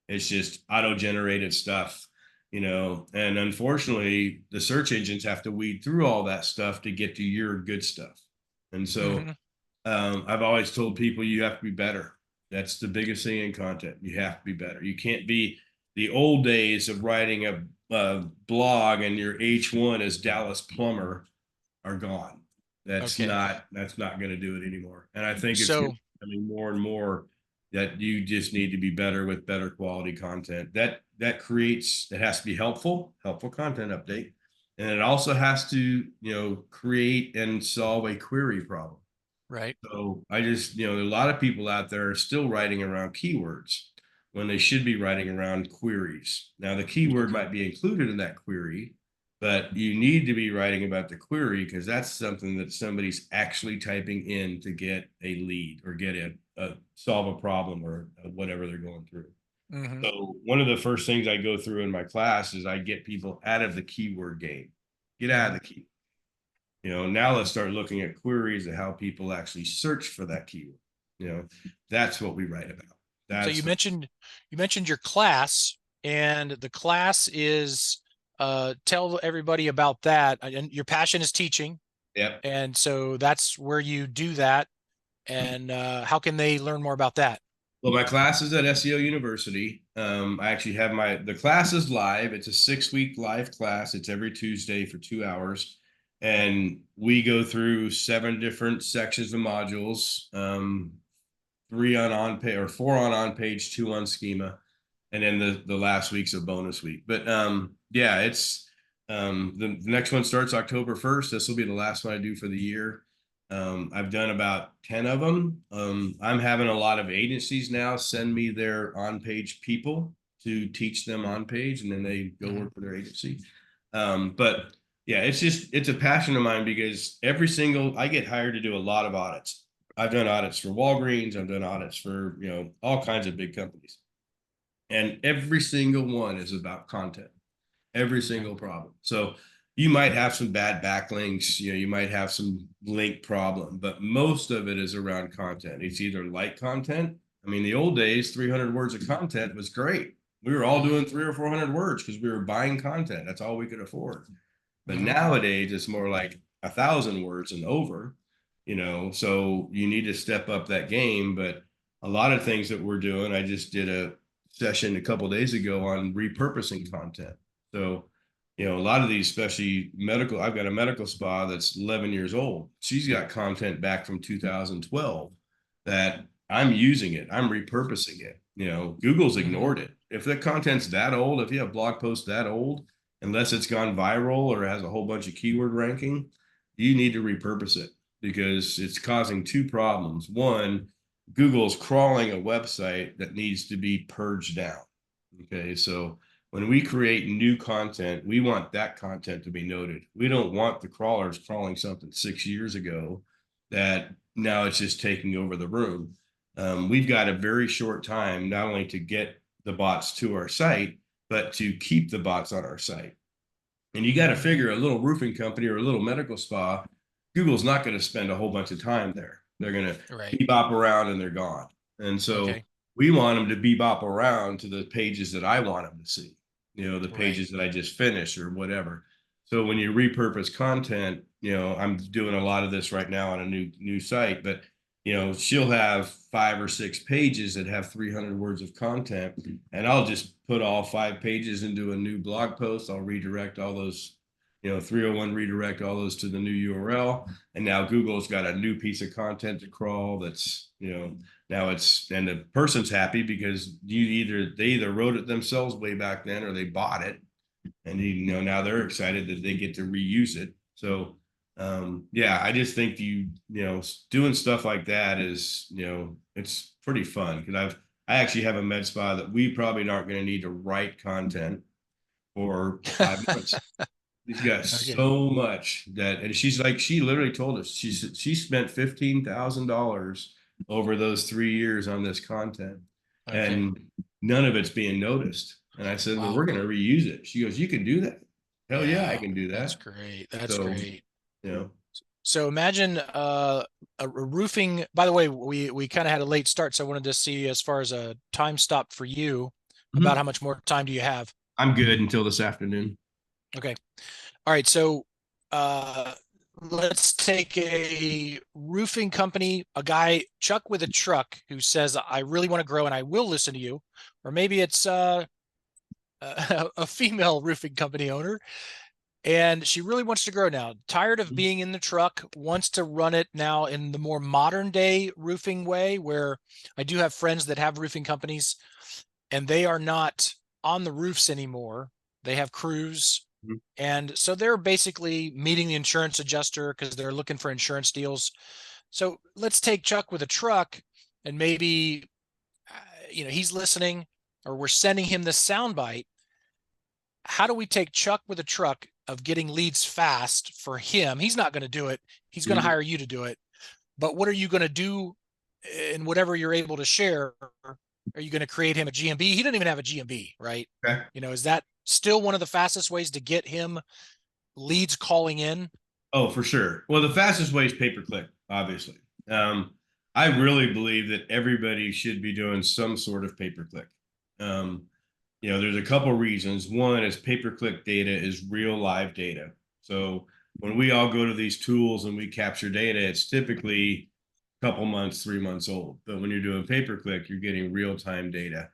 It's just auto-generated stuff, and unfortunately, the search engines have to weed through all that stuff to get to your good stuff. And so I've always told people you have to be better. That's the biggest thing in content. You have to be better. You can't be the old days of writing a blog and your H1 as Dallas Plumber are gone. That's Okay. not going to do it anymore. And I think it's So becoming more and more that you just need to be better with better quality content. That creates, it has to be helpful content update. And it also has to, create and solve a query problem. right. So I just, a lot of people out there are still writing around keywords when they should be writing around queries. Now, the keyword might be included in that query, but you need to be writing about the query because that's something that somebody's actually typing in to get a lead or get solve a problem or whatever they're going through. Mm-hmm. So one of the first things I go through in my class is I get people out of the keyword game. Get out of the key. Now let's start looking at queries of how people actually search for that keyword. That's what we write about. So That's you mentioned your class, and the class is tell everybody about that. And your passion is teaching, yep. and so that's where you do that. And how can they learn more about that? Well, my class is at SEO University. I actually have the class is live. It's a 6-week live class. It's every Tuesday for 2 hours. And we go through 7 different sections of modules, 3 on page or 4 on page, 2 on schema. And then the last week's a bonus week. But yeah, it's the next one starts October 1st. This will be the last one I do for the year. I've done about 10 of them. I'm having a lot of agencies now send me their on-page people to teach them on page, and then they go work for their agency. But yeah, it's a passion of mine because I get hired to do a lot of audits. I've done audits for Walgreens. I've done audits for, all kinds of big companies. And every single one is about content, every single problem. So you might have some bad backlinks, you might have some link problem, but most of it is around content. It's either light content. I mean, the old days, 300 words of content was great. We were all doing 300 or 400 words because we were buying content. That's all we could afford. But nowadays, it's more like 1,000 words and over, so you need to step up that game. But a lot of things that we're doing, I just did a session a couple of days ago on repurposing content. So, a lot of these, especially medical, I've got a medical spa that's 11 years old. She's got content back from 2012 that I'm using it. I'm repurposing it. Google's ignored it. If the content's that old, if you have blog posts that old, unless it's gone viral or has a whole bunch of keyword ranking, you need to repurpose it because it's causing 2 problems. One, Google's crawling a website that needs to be purged down. Okay, so when we create new content, we want that content to be noted. We don't want the crawlers crawling something 6 years ago that now it's just taking over the room. We've got a very short time not only to get the bots to our site, but to keep the bots on our site. And you got to figure a little roofing company or a little medical spa, Google's not going to spend a whole bunch of time there. They're going to Right. bebop around and they're gone. And so Okay. we want them to bebop around to the pages that I want them to see, the Right. pages that I just finished or whatever. So when you repurpose content, I'm doing a lot of this right now on a new site, but she'll have 5 or 6 pages that have 300 words of content, and I'll just put all 5 pages into a new blog post. I'll redirect all those, 301 redirect all those to the new URL. And now Google's got a new piece of content to crawl that's, now and the person's happy because they either wrote it themselves way back then or they bought it. And now they're excited that they get to reuse it. So yeah, I just think doing stuff like that is, it's pretty fun because I actually have a med spa that we probably aren't going to need to write content for 5 months. She's got Okay. so much and she literally told us she spent $15,000 over those 3 years on this content, Okay. and none of it's being noticed. And I said, well, Wow. we're going to reuse it. She goes, you can do that. Hell yeah, I Yeah. can do That's that. great. That's So, great. you know, So imagine a roofing. By the way, we kind of had a late start, so I wanted to see as far as a time stop for you, about how mhm. much more time do you have? I'm good until this afternoon. Okay. All right. So uh, let's take a roofing company, a guy, Chuck with a truck, who says, I really want to grow and I will listen to you. Or maybe it's a female roofing company owner, and she really wants to grow now. Tired of being in the truck, wants to run it now in the more modern day roofing way, where I do have friends that have roofing companies and they are not on the roofs anymore. They have crews. Mhm. And so they're basically meeting the insurance adjuster because they're looking for insurance deals. So let's take Chuck with a truck, and maybe, he's listening, or we're sending him this soundbite. How do we take Chuck with a truck of getting leads fast for him? He's not going to do it. He's going to Mhm. hire you to do it. But what are you going to do in whatever you're able to share? Are you going to create him a GMB? He doesn't even have a GMB, right? Okay. Is that still one of the fastest ways to get him leads calling in? Oh, for sure. Well, the fastest way is pay per click, obviously. Um, I really believe that everybody should be doing some sort of pay per click. Um, there's a couple reasons. One is pay per click data is real live data. So when we all go to these tools and we capture data, it's typically a couple months, 3 months old. But when you're doing pay per click, you're getting real time data.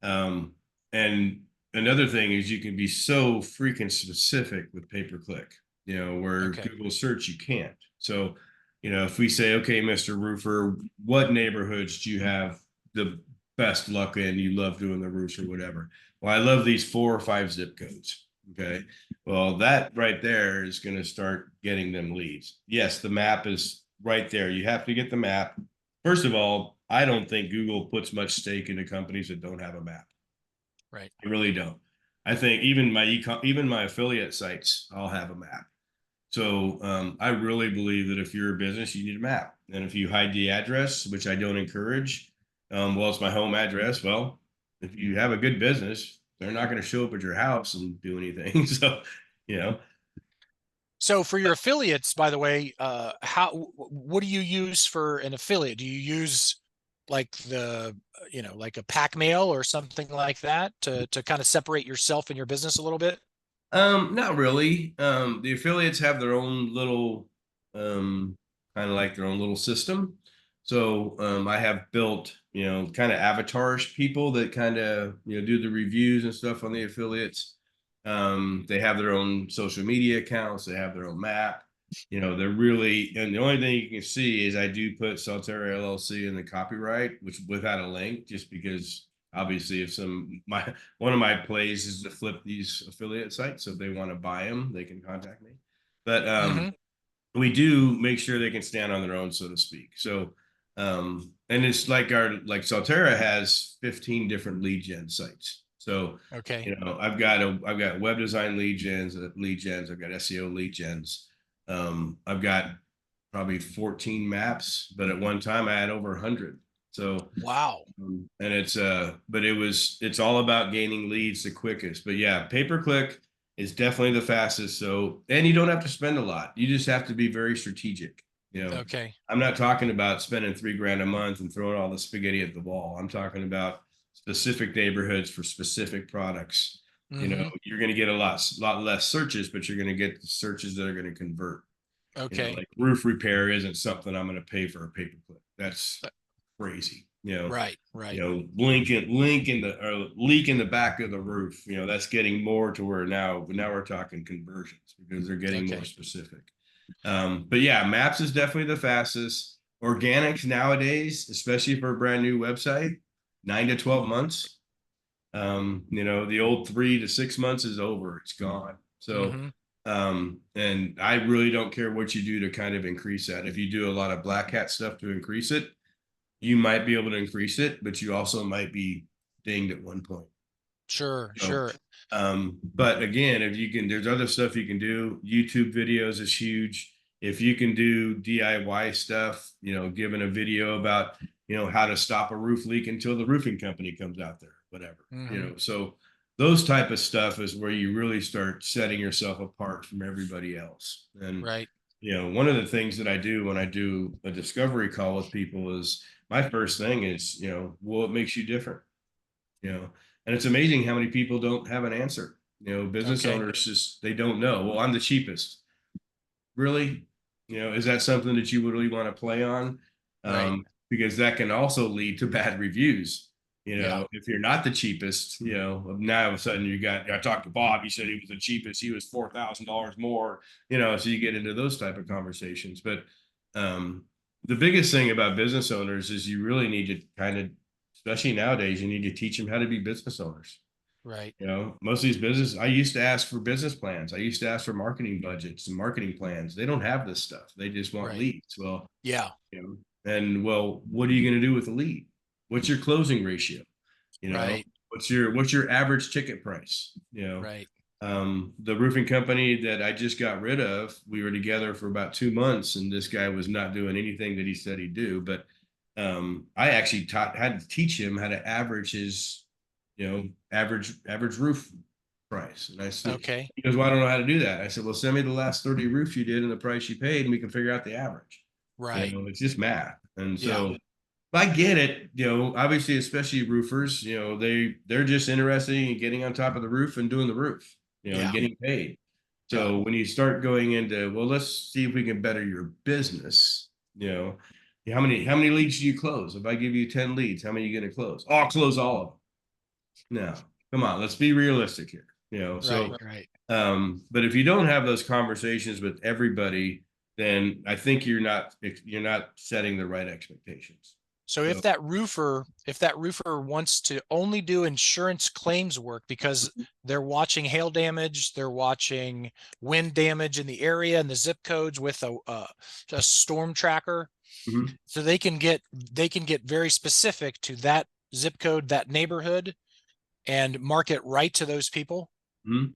And another thing is you can be so freaking specific with pay per click, where Okay. Google search you can't. So, if we say, okay, Mr. Roofer, what neighborhoods do you have the best luck in? You love doing the roofs or whatever. Well, I love these 4 or 5 zip codes. Okay. Well, that right there is going to start getting them leads. Yes, the map is right there. You have to get the map. First of all, I don't think Google puts much stake into companies that don't have a map. Right. I really don't. I think even my affiliate sites all have a map. So I really believe that if you're a business, you need a map. And if you hide the address, which I don't encourage, well, it's my home address. Well, if you have a good business, they're not going to show up at your house and do anything. So, you know, So for your affiliates, by the way, what do you use for an affiliate? Do you use like like a pack mail or something like that to kind of separate yourself and your business a little bit? Not really. The affiliates have their own little, kind of like their own little system. So I have built, kind of avatarish people that kind of, do the reviews and stuff on the affiliates. They have their own social media accounts. They have their own map. They're really, and the only thing you can see is I do put Salterra LLC in the copyright, which without a link, just because obviously if one of my plays is to flip these affiliate sites. So if they want to buy them, they can contact me. But Mm-hmm. we do make sure they can stand on their own, so to speak. So and it's like Salterra has 15 different lead gen sites. So Okay. I've got web design lead gens, I've got SEO lead gens. I've got probably 14 maps, but at one time I had over 100. So Wow. and it's all about gaining leads the quickest. But yeah, pay per click is definitely the fastest. So, and you don't have to spend a lot. You just have to be very strategic. Okay. I'm not talking about spending $3,000 a month and throwing all the spaghetti at the wall. I'm talking about specific neighborhoods for specific products. Mm-hmm. You're going to get a lot less searches, but you're going to get the searches that are going to convert. Okay. Like roof repair isn't something I'm going to pay for a pay-per-click. That's crazy. Right. Right. Link in the or leak in the back of the roof. That's getting more to where now we're talking conversions because they're getting more Okay. specific. But yeah, maps is definitely the fastest. Organics nowadays, especially for a brand new website, 9 to 12 months. The old 3 to 6 months is over. It's gone. So, Mm-hmm. and I really don't care what you do to kind of increase that. If you do a lot of black hat stuff to increase it, you might be able to increase it, but you also might be dinged at one point. Sure. So, Sure. but again, if you can, there's other stuff you can do. YouTube videos is huge. If you can do DIY stuff, giving a video about, how to stop a roof leak until the roofing company comes out there, whatever, Mm-hmm. so those type of stuff is where you really start setting yourself apart from everybody else. And, Right. one of the things that I do when I do a discovery call with people is my first thing is, what makes you different? And it's amazing how many people don't have an answer. Business Okay. owners just, they don't know. Well, I'm the cheapest. Really? Is that something that you would really want to play on? Right. Because that can also lead to bad reviews. Yeah. If you're not the cheapest, now all of a sudden I talked to Bob, he said he was the cheapest, he was $4,000 more, so you get into those type of conversations. But the biggest thing about business owners is you really need to kind of, especially nowadays, you need to teach them how to be business owners. Right. Most of these business, I used to ask for business plans. I used to ask for marketing budgets and marketing plans. They don't have this stuff. They just want Right. leads. Well, Yeah. and well, what are you going to do with the lead? What's your closing ratio? Right. What's your average ticket price? Right. The roofing company that I just got rid of, we were together for about 2 months, and this guy was not doing anything that he said he'd do. But I actually had to teach him how to average his, average roof price. And I said, Okay. he goes, well, I don't know how to do that. I said, well, send me the last 30 roofs you did and the price you paid, and we can figure out the average. Right. It's just math. And Yeah. so I get it, obviously, especially roofers, they're just interested in getting on top of the roof and doing the roof, and Yeah. getting paid. Yeah. So when you start going into, well, let's see if we can better your business, how many leads do you close? If I give you 10 leads, how many are you going to close? Oh, I'll close all of them. No, come on, let's be realistic here. Right. So Right. but if you don't have those conversations with everybody, then I think you're not setting the right expectations. So So if that roofer wants to only do insurance claims work because they're watching hail damage, they're watching wind damage in the area and the zip codes with a storm tracker, mhm, so they can get very specific to that zip code, that neighborhood, and market right to those people. mhm.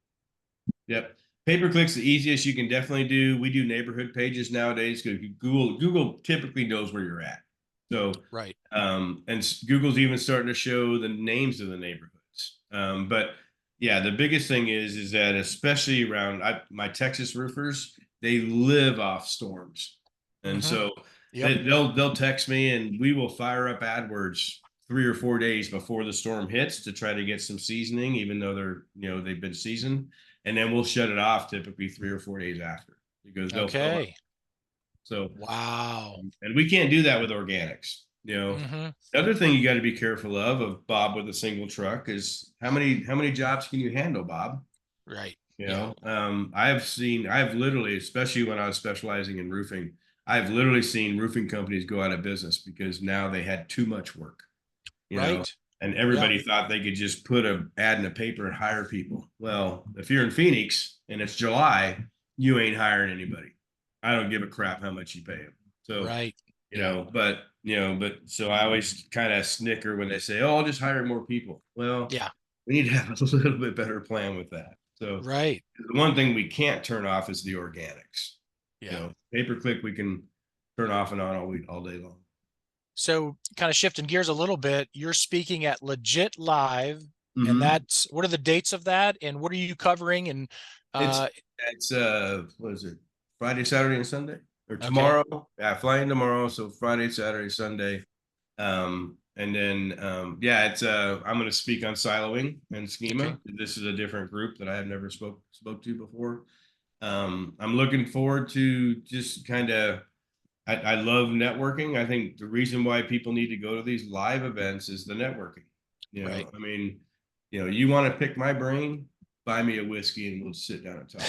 Yep. Pay per click's the easiest you can definitely do. We do neighborhood pages nowadays because Google typically knows where you're at. So, Right. and Google's even starting to show the names of the neighborhoods. But yeah, the biggest thing is that especially around my Texas roofers, they live off storms, and Mm-hmm. so Yep. they'll text me and we will fire up AdWords 3 or 4 days before the storm hits to try to get some seasoning, even though they've been seasoned, and then we'll shut it off typically 3 or 4 days after because they'll fill up. Okay. So, Wow. and we can't do that with organics. Mm-hmm. The other thing you got to be careful of Bob with a single truck is how many jobs can you handle, Bob? Right. Yeah. I've literally, especially when I was specializing in roofing, I've literally seen roofing companies go out of business because now they had too much work, Right. and Yeah. everybody thought they could just put an ad in a paper and hire people. Well, if you're in Phoenix and it's July, you ain't hiring anybody. I don't give a crap how much you pay them. So, Right. Yeah. but so I always kind of snicker when they say, "Oh, I'll just hire more people." Well, Yeah. we need to have a little bit better plan with that. So Right. the one thing we can't turn off is the organics. Yeah. Pay per click we can turn off and on all day long. So kind of shifting gears a little bit, you're speaking at Legit Live, and Mm-hmm. that's, what are the dates of that, and what are you covering? And It's uh it's what is it? Friday, Saturday, and Sunday, or Okay. tomorrow. Yeah, flying tomorrow. So Friday, Saturday, Sunday. And then yeah, it's I'm going to speak on siloing and Okay. schema. This is a different group that I have never spoke to before. I'm looking forward to just kind of I love networking. I think the reason why people need to go to these live events is the networking. Right. I mean, you want to pick my brain, buy me a whiskey and we'll sit down and talk.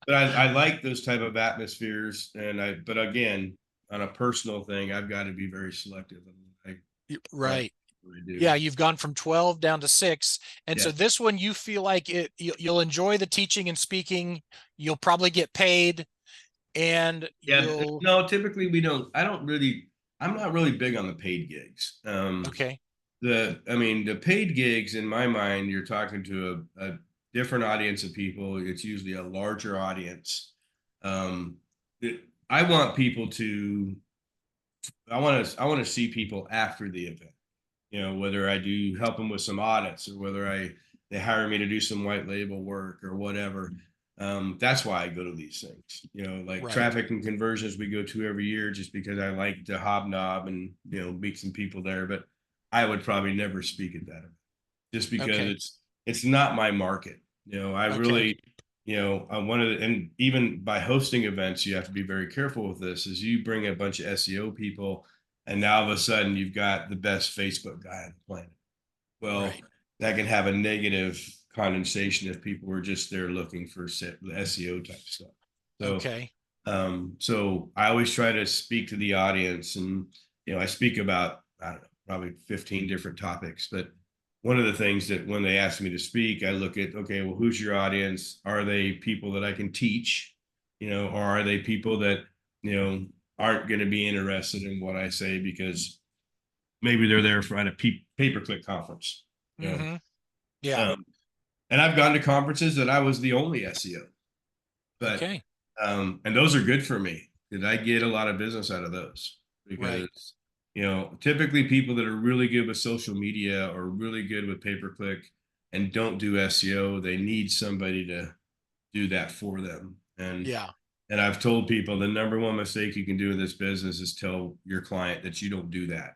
But I like those type of atmospheres. But again, on a personal thing, I've got to be very selective. What Right. I do. Yeah, you've gone from 12 down to 6. And so Yeah. this one, you feel like you'll enjoy the teaching and speaking. You'll probably get paid, and Yeah. you'll, No, typically we don't, I'm not really big on the paid gigs. okay. I mean, the paid gigs in my mind, you're talking to a different audience of people. It's usually a larger audience. Um, I want people to, I want to see people after the event. Whether I do help them with some audits or whether they hire me to do some white label work or whatever. That's why I go to these things. Like Right. traffic and conversions we go to every year just because I like to hobnob and meet some people there. But I would probably never speak at that event just because Okay. it's not my market. I Okay. really, I wanted, and even by hosting events, you have to be very careful with this. Is you bring a bunch of SEO people, and now all of a sudden you've got the best Facebook guy on the planet. Well, Right. that can have a negative condensation if people were just there looking for SEO type stuff. So, Okay. so I always try to speak to the audience, and I speak about, I don't know, probably 15 different topics. But one of the things that when they ask me to speak, I look at, okay, well, who's your audience? Are they people that I can teach? Or are they people that you know aren't going to be interested in what I say because maybe they're there for at a pay-per-click conference. You know, Mm-hmm. Yeah. um, and I've gone to conferences that I was the only SEO, but Okay. and those are good for me because I get a lot of business out of those Right. because typically people that are really good with social media or really good with pay-per-click and don't do SEO, they need somebody to do that for them. Yeah. And I've told people the number one mistake you can do in this business is tell your client that you don't do that.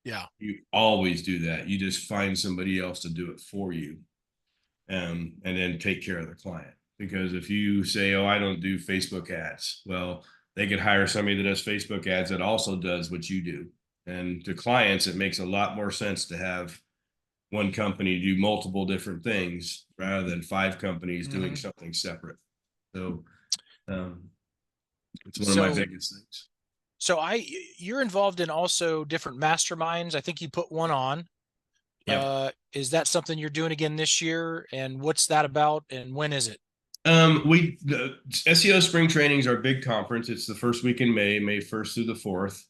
Yeah. You always do that. You just find somebody else to do it for you, and then take care of the client. Because if you say, "Oh, I don't do Facebook ads," well, they could hire somebody that does Facebook ads that also does what you do. And to clients, it makes a lot more sense to have one company do multiple different things rather than 5 companies doing Mm-hmm. something separate. So um, it's one of my So, biggest things. you're involved in also different masterminds. I think you put one on. Yep. Is that something you're doing again this year? And what's that about? And when is it? The SEO Spring Training is our big conference. It's the first week in May, May 1st through the 4th.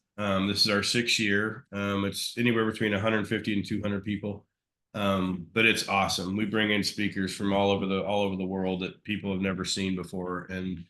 This is our 6th year. It's anywhere between 150 and 200 people. But it's awesome. We bring in speakers from all over the world that people have never seen before. And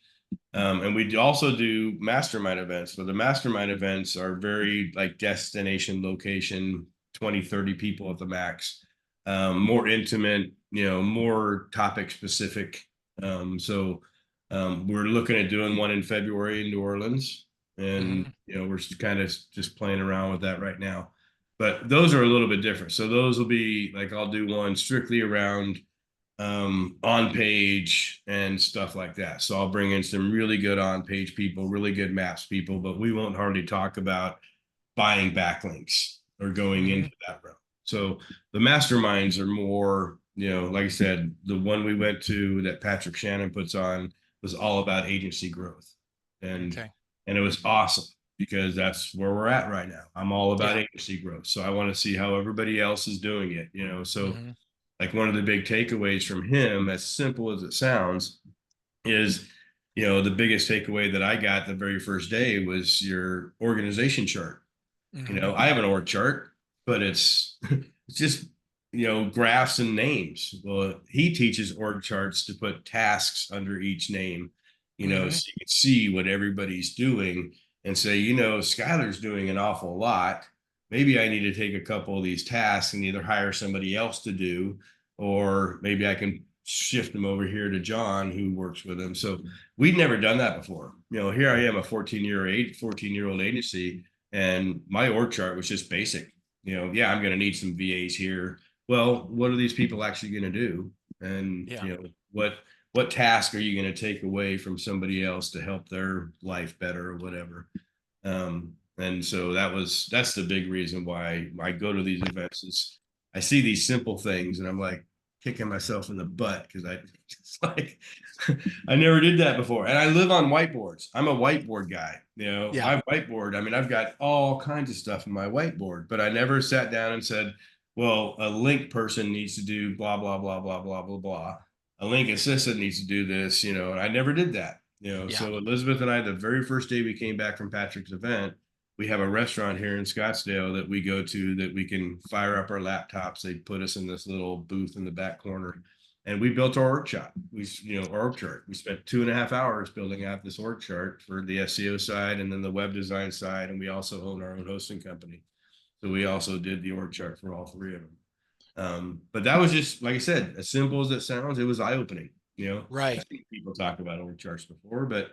we also do mastermind events. So the mastermind events are very like destination location, 20, 30 people at the max. More intimate, more topic specific. We're looking at doing one in February in New Orleans, and Mm-hmm. we're kind of just playing around with that right now. But those are a little bit different. So those will be like I'll do one strictly around on page and stuff like that. So I'll bring in some really good on page people, really good maps people, but we won't hardly talk about buying backlinks or going Mm-hmm. into that route. So the masterminds are more, like I said, the one we went to that Patrick Shannon puts on was all about agency growth. And Okay. and it was awesome because that's where we're at right now. I'm all about Yeah. agency growth. So I want to see how everybody else is doing it, So Mm-hmm. like one of the big takeaways from him, as simple as it sounds, is the biggest takeaway that I got the very first day was your organization chart. Mm-hmm. I have an org chart, but it's it's just graphs and names. Well, he teaches org charts to put tasks under each name, Mm-hmm. so you can see what everybody's doing and say, Skylar's doing an awful lot. Maybe I need to take a couple of these tasks and either hire somebody else to do, or maybe I can shift them over here to John, who works with him. So we'd never done that before. Here I am, a 14-year-old agency, and my org chart was just basic. Yeah, I'm going to need some VAs here. Well, what are these people actually going to do? And what task are you going to take away from somebody else to help their life better or whatever? And so that's the big reason why I go to these events is I see these simple things and I'm like kicking myself in the butt because it's like I never did that before. And I live on whiteboards. I'm a whiteboard guy. My whiteboard, I mean, I've got all kinds of stuff in my whiteboard, but I never sat down and said, well, a link person needs to do blah, blah, blah, blah, blah, blah, blah. A link assistant needs to do this, and I never did that. So Elizabeth and I, the very first day we came back from Patrick's event, we have a restaurant here in Scottsdale that we go to that we can fire up our laptops. They put us in this little booth in the back corner, and we built our org chart. Org chart. We spent 2.5 hours building out this org chart for the SEO side and then the web design side, and we also own our own hosting company. So we also did the org chart for all three of them. But that was just, like I said, as simple as it sounds, it was eye-opening. Right. I think people talked about org charts before, but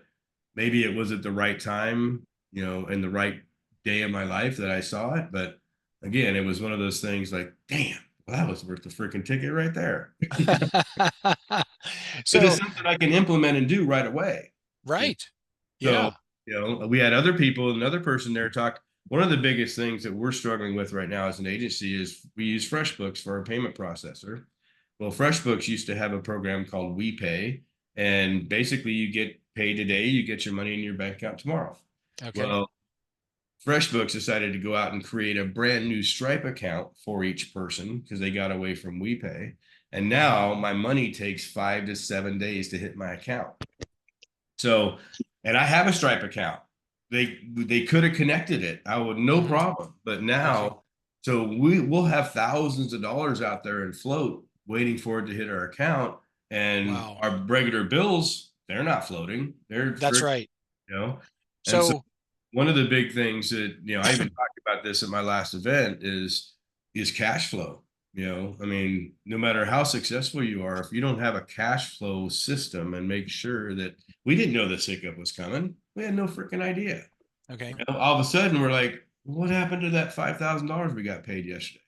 maybe it was at the right time, in the right day of my life that I saw it. But again, it was one of those things like, damn, well, that was worth the freaking ticket right there. So it is something I can implement and do right away. Right. So, we had other people, another person there talk. One of the biggest things that we're struggling with right now as an agency is we use FreshBooks for our payment processor. Well, FreshBooks used to have a program called WePay, and basically you get paid today, you get your money in your bank account tomorrow. Okay. Well, FreshBooks decided to go out and create a brand new Stripe account for each person because they got away from WePay. And now my money takes 5 to 7 days to hit my account. So, and I have a Stripe account. They could have connected it. I would no problem. But now, so we'll have thousands of dollars out there in float waiting for it to hit our account. And our regular bills, they're not floating. That's right. So one of the big things that, I even talked about this at my last event is cash flow. I mean, no matter how successful you are, if you don't have a cash flow system and make sure that we didn't know this hiccup was coming, we had no freaking idea. Okay. All of a sudden we're like, what happened to that $5,000 we got paid yesterday?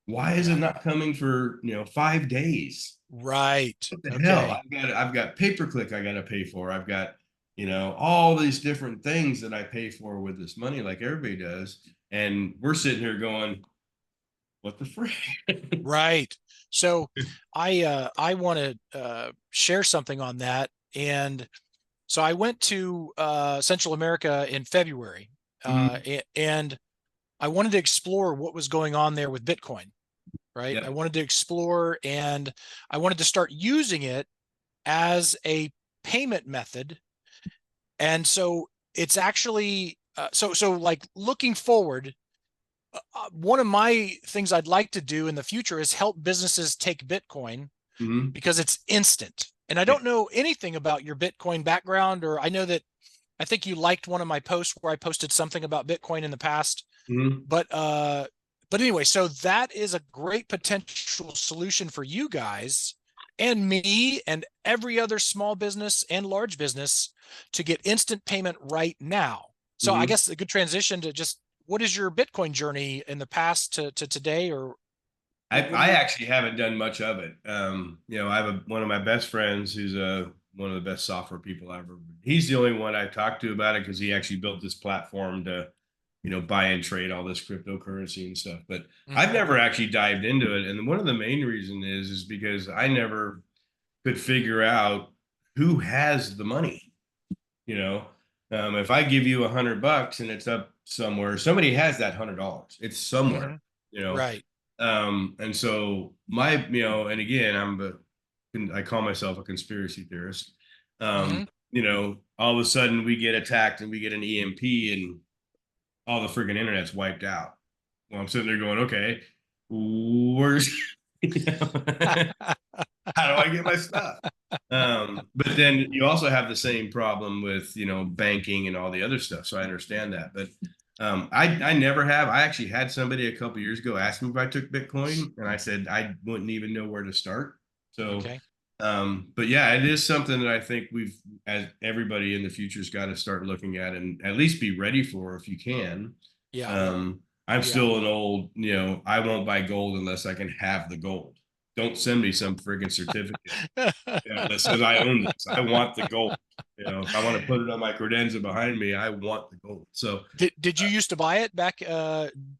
Why is it not coming for, 5 days? Right. What the hell? I've got pay-per-click I got to pay for. I've got, all these different things that I pay for with this money, like everybody does. And we're sitting here going, what the frick? Right. So I want to share something on that. And so I went to Central America in February, and I wanted to explore what was going on there with Bitcoin. Right. I wanted to explore, and I wanted to start using it as a payment method. And so it's actually so like looking forward, one of my things I'd like to do in the future is help businesses take Bitcoin because it's instant. And I don't know anything about your Bitcoin background, or I know that I think you liked one of my posts where I posted something about Bitcoin in the past. But anyway, so that is a great potential solution for you guys and me and every other small business and large business to get instant payment right now. So I guess a good transition to just, what is your Bitcoin journey in the past to today? Or I actually haven't done much of it. I have one of my best friends who's one of the best software people I've ever. He's the only one I talked to about it because he actually built this platform to, buy and trade all this cryptocurrency and stuff. But I've never actually dived into it. And one of the main reasons is because I never could figure out who has the money. If I give you $100 and it's up somewhere, somebody has that $100. It's somewhere, Right. And so and again, I call myself a conspiracy theorist. All of a sudden we get attacked and we get an EMP and all the freaking internet's wiped out. Well, I'm sitting there going, okay, where's, how do I get my stuff? But then you also have the same problem with, banking and all the other stuff. So I understand that. But I never have. I actually had somebody a couple of years ago ask me if I took Bitcoin, and I said I wouldn't even know where to start. So But yeah, it is something that I think as everybody in the future's got to start looking at and at least be ready for if you can. Yeah. I'm Yeah. still an old, I won't buy gold unless I can have the gold. Don't send me some friggin' certificate that says I own this. I want the gold. If I want to put it on my credenza behind me, I want the gold. So, Did you used to buy it back?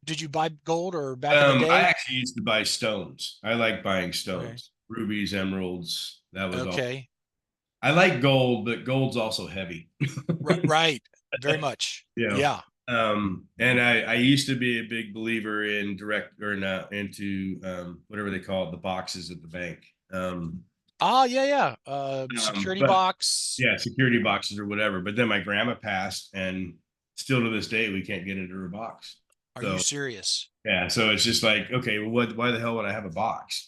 Did you buy gold or back in the I day? actually used to buy stones. I like buying Okay. stones, rubies, emeralds. That was all. Okay. I like gold, but gold's also heavy. Right. Very much. you know, Yeah. and I used to be a big believer in direct or not into whatever they call it, the boxes at the bank. Yeah, yeah. Security But box. yeah, security boxes or whatever. But then my grandma passed, and still to this day we can't get into her box. Are you So serious? yeah, so it's just like, okay, well, why the hell would I have a box?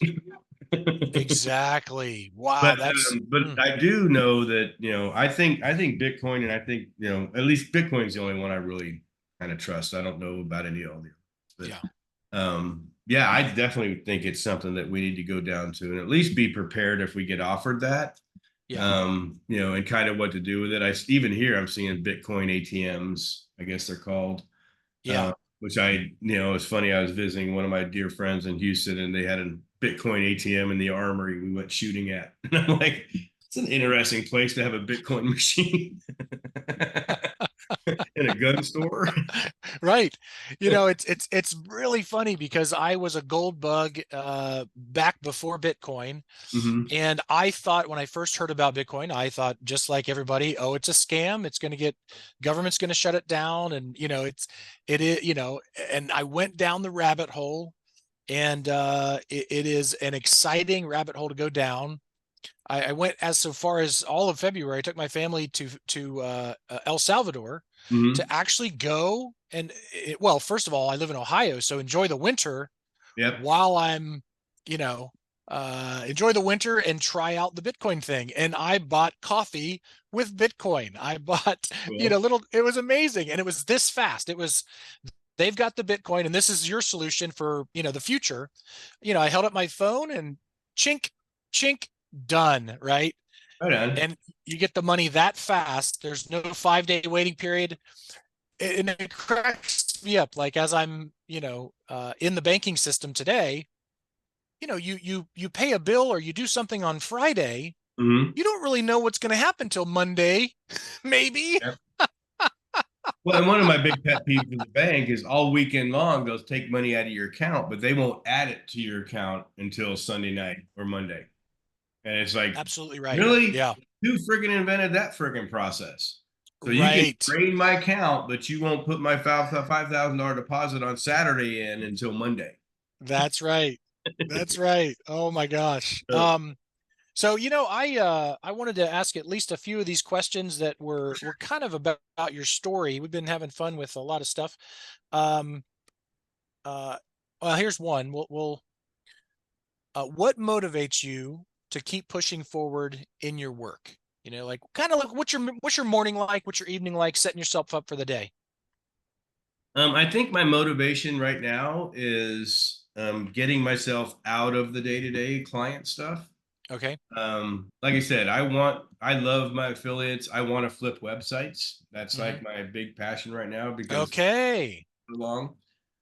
Exactly. Wow. But That's I do know that I think Bitcoin, and I think at least Bitcoin's the only one I really kind of trust. I don't know about any of the others, yeah. but yeah, I definitely think it's something that we need to go down to and at least be prepared if we get offered that. Yeah. And kind of what to do with it. Even here I'm seeing Bitcoin ATMs, I guess they're called. Yeah. Which it's funny. I was visiting one of my dear friends in Houston, and they had a Bitcoin ATM in the armory we went shooting at. And I'm like, it's an interesting place to have a Bitcoin machine in a gun store. Right. It's really funny because I was a gold bug back before Bitcoin. Mm-hmm. And I thought when I first heard about Bitcoin, I thought just like everybody, oh, it's a scam. It's going to government's going to shut it down. And, it is, and I went down the rabbit hole, and it is an exciting rabbit hole to go down. I went as so far as all of February. I took my family to El Salvador Mm-hmm. to actually go well, first of all, I live in Ohio, so enjoy the winter Yep. while I'm, you know, enjoy the winter and try out the Bitcoin thing. And I bought coffee with Bitcoin. I bought, Cool. it was amazing. And it was this fast. They've got the Bitcoin, and this is your solution for, the future. I held up my phone and chink, chink, done. Right. Right on. And you get the money that fast. There's no 5-day waiting period. And it cracks me up. Like as I'm, in the banking system today, you pay a bill or you do something on Friday, Mm-hmm. you don't really know what's going to happen till Monday, maybe. Yep. Well, and one of my big pet peeves in the bank is all weekend long they'll take money out of your account, but they won't add it to your account until Sunday night or Monday. And it's like, Absolutely right. really? Yeah. Who friggin' invented that friggin' process? So you can Right. drain my account, but you won't put my $5,000 deposit on Saturday in until Monday. That's right. That's right. Oh my gosh. So, So I wanted to ask at least a few of these questions that were kind of about your story. We've been having fun with a lot of stuff. Um, uh, well, here's one. What motivates you to keep pushing forward in your work? Like kind of like what's your morning like? What's your evening like? Setting yourself up for the day. I think my motivation right now is getting myself out of the day-to-day client stuff. Okay. Like I said, I love my affiliates. I want to flip websites. That's Hmm. like my big passion right now because Okay. so long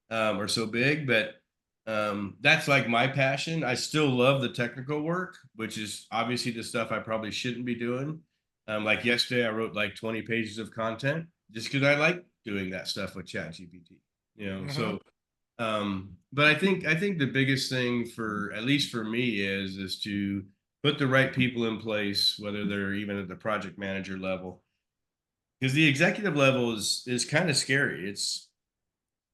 or so big, but that's like my passion. I still love the technical work, which is obviously the stuff I probably shouldn't be doing. Like yesterday, I wrote like 20 pages of content just because I like doing that stuff with ChatGPT. Hmm. So but I think the biggest thing for at least for me is to put the right people in place, whether they're even at the project manager level, because the executive level is kind of scary.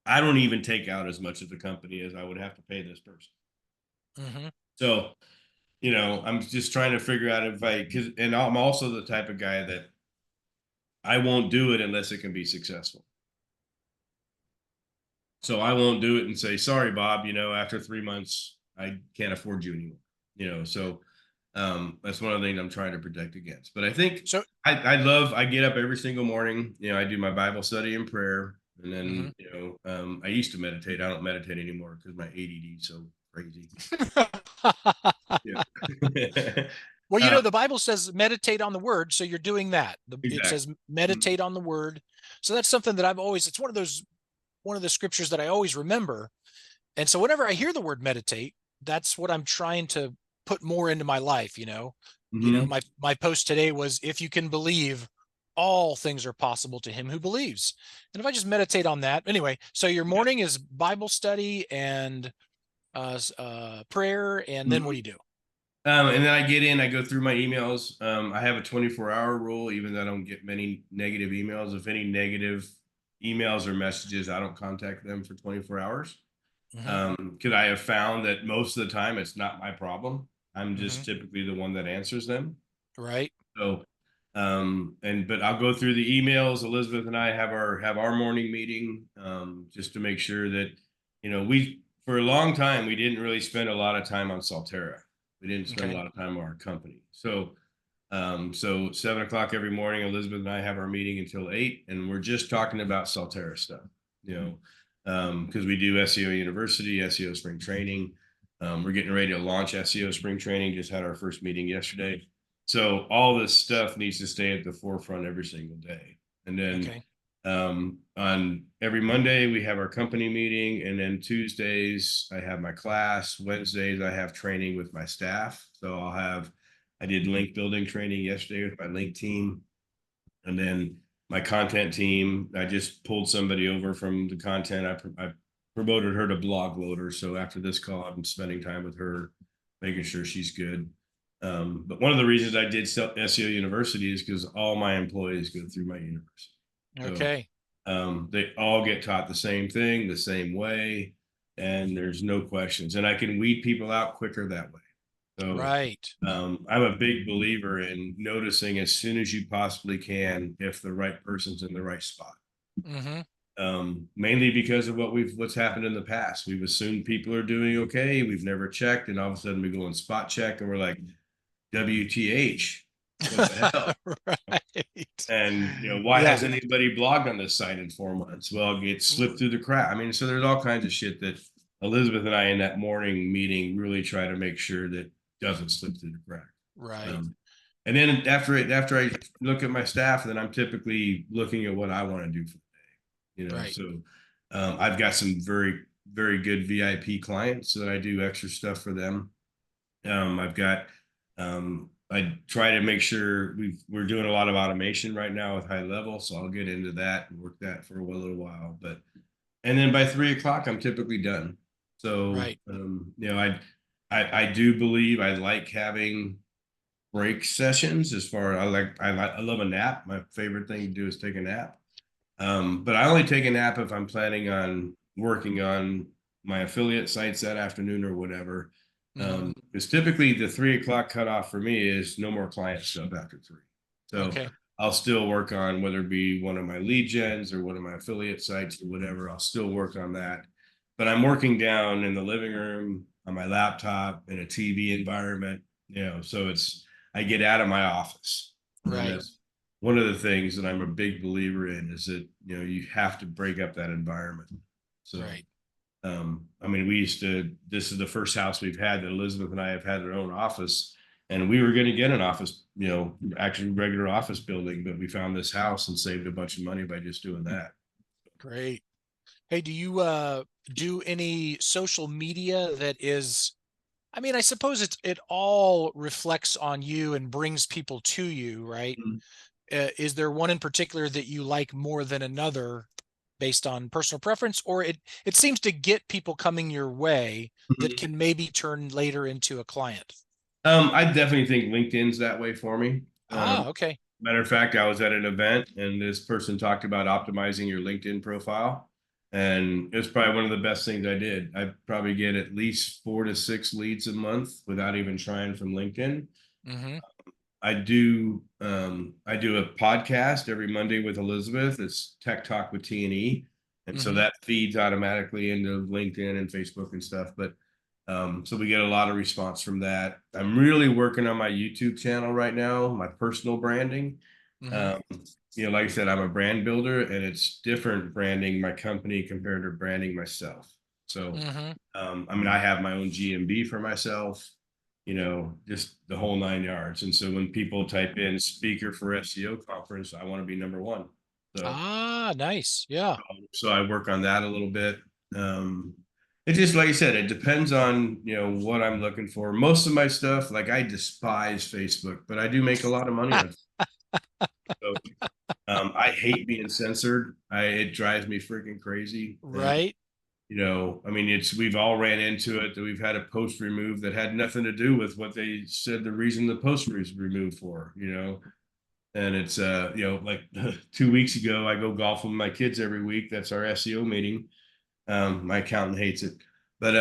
I don't even take out as much of the company as I would have to pay this person. Hmm. So, I'm just trying to figure out if and I'm also the type of guy that I won't do it unless it can be successful. So I won't do it and say, sorry, Bob, after 3 months, I can't afford you anymore. So that's one of the things I'm trying to protect against. But I think So. I get up every single morning, I do my Bible study and prayer. And Mhm. then, I used to meditate. I don't meditate anymore because my ADD is so crazy. Yeah. Well, Uh, the Bible says meditate on the word, so you're doing that. It exactly. says meditate on the word. So that's something that it's one of the scriptures that I always remember. And so whenever I hear the word meditate, that's what I'm trying to put more into my life, Mm-hmm. my post today was, if you can believe, all things are possible to him who believes. And if I just meditate on that, anyway, so your morning is Bible study and prayer, and then what do you do? And then I go through my emails. I have a 24-hour rule, even though I don't get many negative emails. If any negative emails or messages, I don't contact them for 24 hours. Hmm. Because I have found that most of the time it's not my problem. I'm Hmm. just typically the one that answers them. Right. So, but I'll go through the emails. Elizabeth and I have our morning meeting, just to make sure that, we for a long time we didn't really spend a lot of time on Salterra. We didn't spend a Okay. lot of time on our company. So 7 o'clock every morning, Elizabeth and I have our meeting until 8, and we're just talking about Salterra stuff. Because we do SEO University, SEO Spring Training. We're getting ready to launch SEO Spring Training. Just had our first meeting yesterday. So all this stuff needs to stay at the forefront every single day. And then Okay. on every Monday, we have our company meeting. And then Tuesdays, I have my class. Wednesdays, I have training with my staff. So I did link building training yesterday with my link team. And then my content team, I just pulled somebody over from the content. I promoted her to blog loader. So after this call, I'm spending time with her, making sure she's good. But one of the reasons I did SEO University is because all my employees go through my university. So Okay. they all get taught the same thing, the same way, and there's no questions. And I can weed people out quicker that way. So Right. I'm a big believer in noticing as soon as you possibly can if the right person's in the right spot. Hmm. Mainly because of what's happened in the past. We've assumed people are doing okay. We've never checked, and all of a sudden we go and spot check, and we're like, WTH, what the hell? Right. And why Yeah. hasn't anybody blogged on this site in 4 months? Well, it gets slipped through the crack. I mean, so there's all kinds of shit that Elizabeth and I in that morning meeting really try to make sure that doesn't slip through the crack. Right. Um, and then after I look at my staff, then I'm typically looking at what I want to do for the day. Right. So I've got some very, very good VIP clients that I do extra stuff for them. I've got I try to make sure we're doing a lot of automation right now with high level, so I'll get into that and work that for a little while. But and then by 3 o'clock, I'm typically done. So Right. I do believe I like having break sessions. As far I love a nap. My favorite thing to do is take a nap. But I only take a nap if I'm planning on working on my affiliate sites that afternoon or whatever. Hmm. Because typically the 3 o'clock cutoff for me is no more client stuff after 3. So Okay. I'll still work on whether it be one of my lead gens or one of my affiliate sites or whatever. I'll still work on that. But I'm working down in the living room on my laptop in a TV environment, so I get out of my office. And Right. that's one of the things that I'm a big believer in is that, you have to break up that environment. So, Right. I mean, this is the first house we've had that Elizabeth and I have had our own office, and we were going to get an office, actually regular office building, but we found this house and saved a bunch of money by just doing that. Great. Hey, do you do any social media that is, I mean, I suppose it all reflects on you and brings people to you, right? Is there one in particular that you like more than another based on personal preference, or it seems to get people coming your way that Mhm. can maybe turn later into a client? I definitely think LinkedIn's that way for me. Ah, okay. Matter of fact, I was at an event and this person talked about optimizing your LinkedIn profile. And it was probably one of the best things I did. I probably get at least 4 to 6 leads a month without even trying from LinkedIn. Hmm. I do a podcast every Monday with Elizabeth. It's Tech Talk with T&E. And so Hmm. that feeds automatically into LinkedIn and Facebook and stuff. But so we get a lot of response from that. I'm really working on my YouTube channel right now, my personal branding. Hmm. Um, like I said, I'm a brand builder and it's different branding my company compared to branding myself. So, Hmm. I mean, I have my own GMB for myself. just the whole 9 yards. And so when people type in speaker for SEO conference, I want to be number one. So, Nice. Yeah. so I work on that a little bit. It just, like I said, it depends on, what I'm looking for. Most of my stuff, like I despise Facebook, but I do make a lot of money on it. So, I hate being censored. It drives me freaking crazy. Right. I mean, we've all ran into it that we've had a post removed that had nothing to do with what they said the reason the post was removed for, and it's like 2 weeks ago, I go golf with my kids every week. That's our SEO meeting. My accountant hates it, but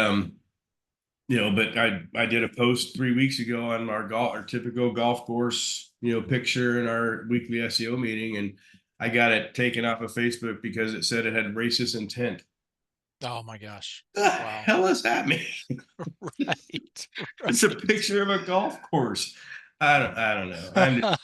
but I did a post 3 weeks ago on our typical golf course, picture in our weekly SEO meeting, and I got it taken off of Facebook because it said it had racist intent. Oh my gosh. The Wow. hell does that mean? Right. It's a picture of a golf course. I don't know.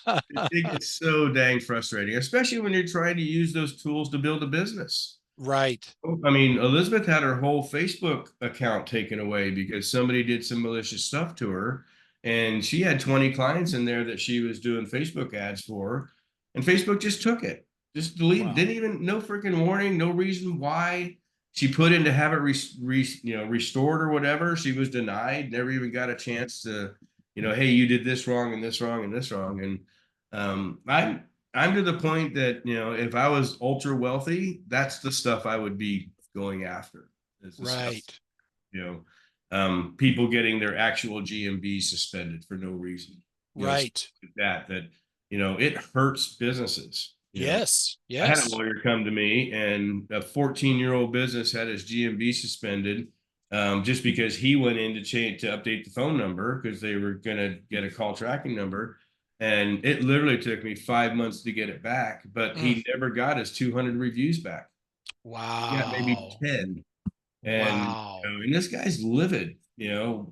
It gets so dang frustrating, especially when you're trying to use those tools to build a business. Right. I mean, Elizabeth had her whole Facebook account taken away because somebody did some malicious stuff to her. And she had 20 clients in there that she was doing Facebook ads for. And Facebook just took it, just deleted, Wow. didn't even, no freaking warning, no reason why. She put in to have it restored or whatever. She was denied, never even got a chance to, hey, you did this wrong and this wrong and this wrong. And I'm to the point that, if I was ultra wealthy, that's the stuff I would be going after. Is the stuff, Right. people getting their actual GMB suspended for no reason. Right. That it hurts businesses. Yes. I had a Yes. lawyer come to me, and a 14-year-old business had his GMB suspended just because he went in to update the phone number because they were going to get a call tracking number. And it literally took me 5 months to get it back, but he never got his 200 reviews back. He got maybe Wow. 10. And, Wow. and this guy's livid.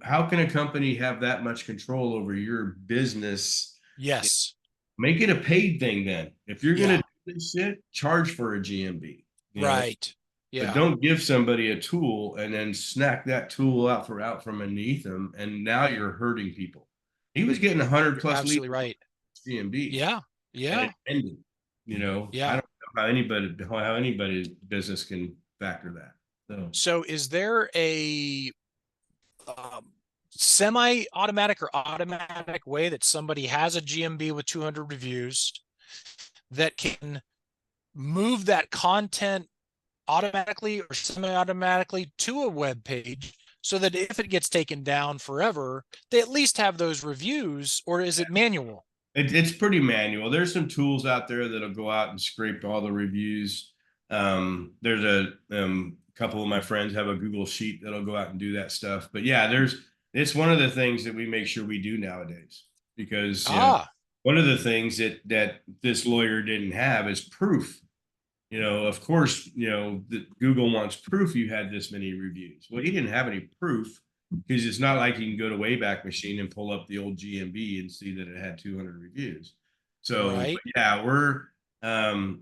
How can a company have that much control over your business? Yes. Make it a paid thing then. If you're going Yeah. to do this shit, charge for a GMB, Right. but Yeah. don't give somebody a tool and then snack that tool out from underneath them. And now you're hurting people. He was getting 100 You're plus leads absolutely right. GMB, Yeah. and Yeah. it ended. I Yeah. don't know how anybody's business can factor that. So is there a um, semi-automatic or automatic way that somebody has a GMB with 200 reviews that can move that content automatically or semi-automatically to a web page so that if it gets taken down forever, they at least have those reviews, or is it manual? It's pretty manual. There's some tools out there that'll go out and scrape all the reviews. There's a couple of my friends have a Google sheet that'll go out and do that stuff. But yeah, it's one of the things that we make sure we do nowadays because one of the things that this lawyer didn't have is proof. Of course, Google wants proof you had this many reviews. Well, he didn't have any proof because it's not like you can go to Wayback Machine and pull up the old GMB and see that it had 200 reviews. So Right. yeah,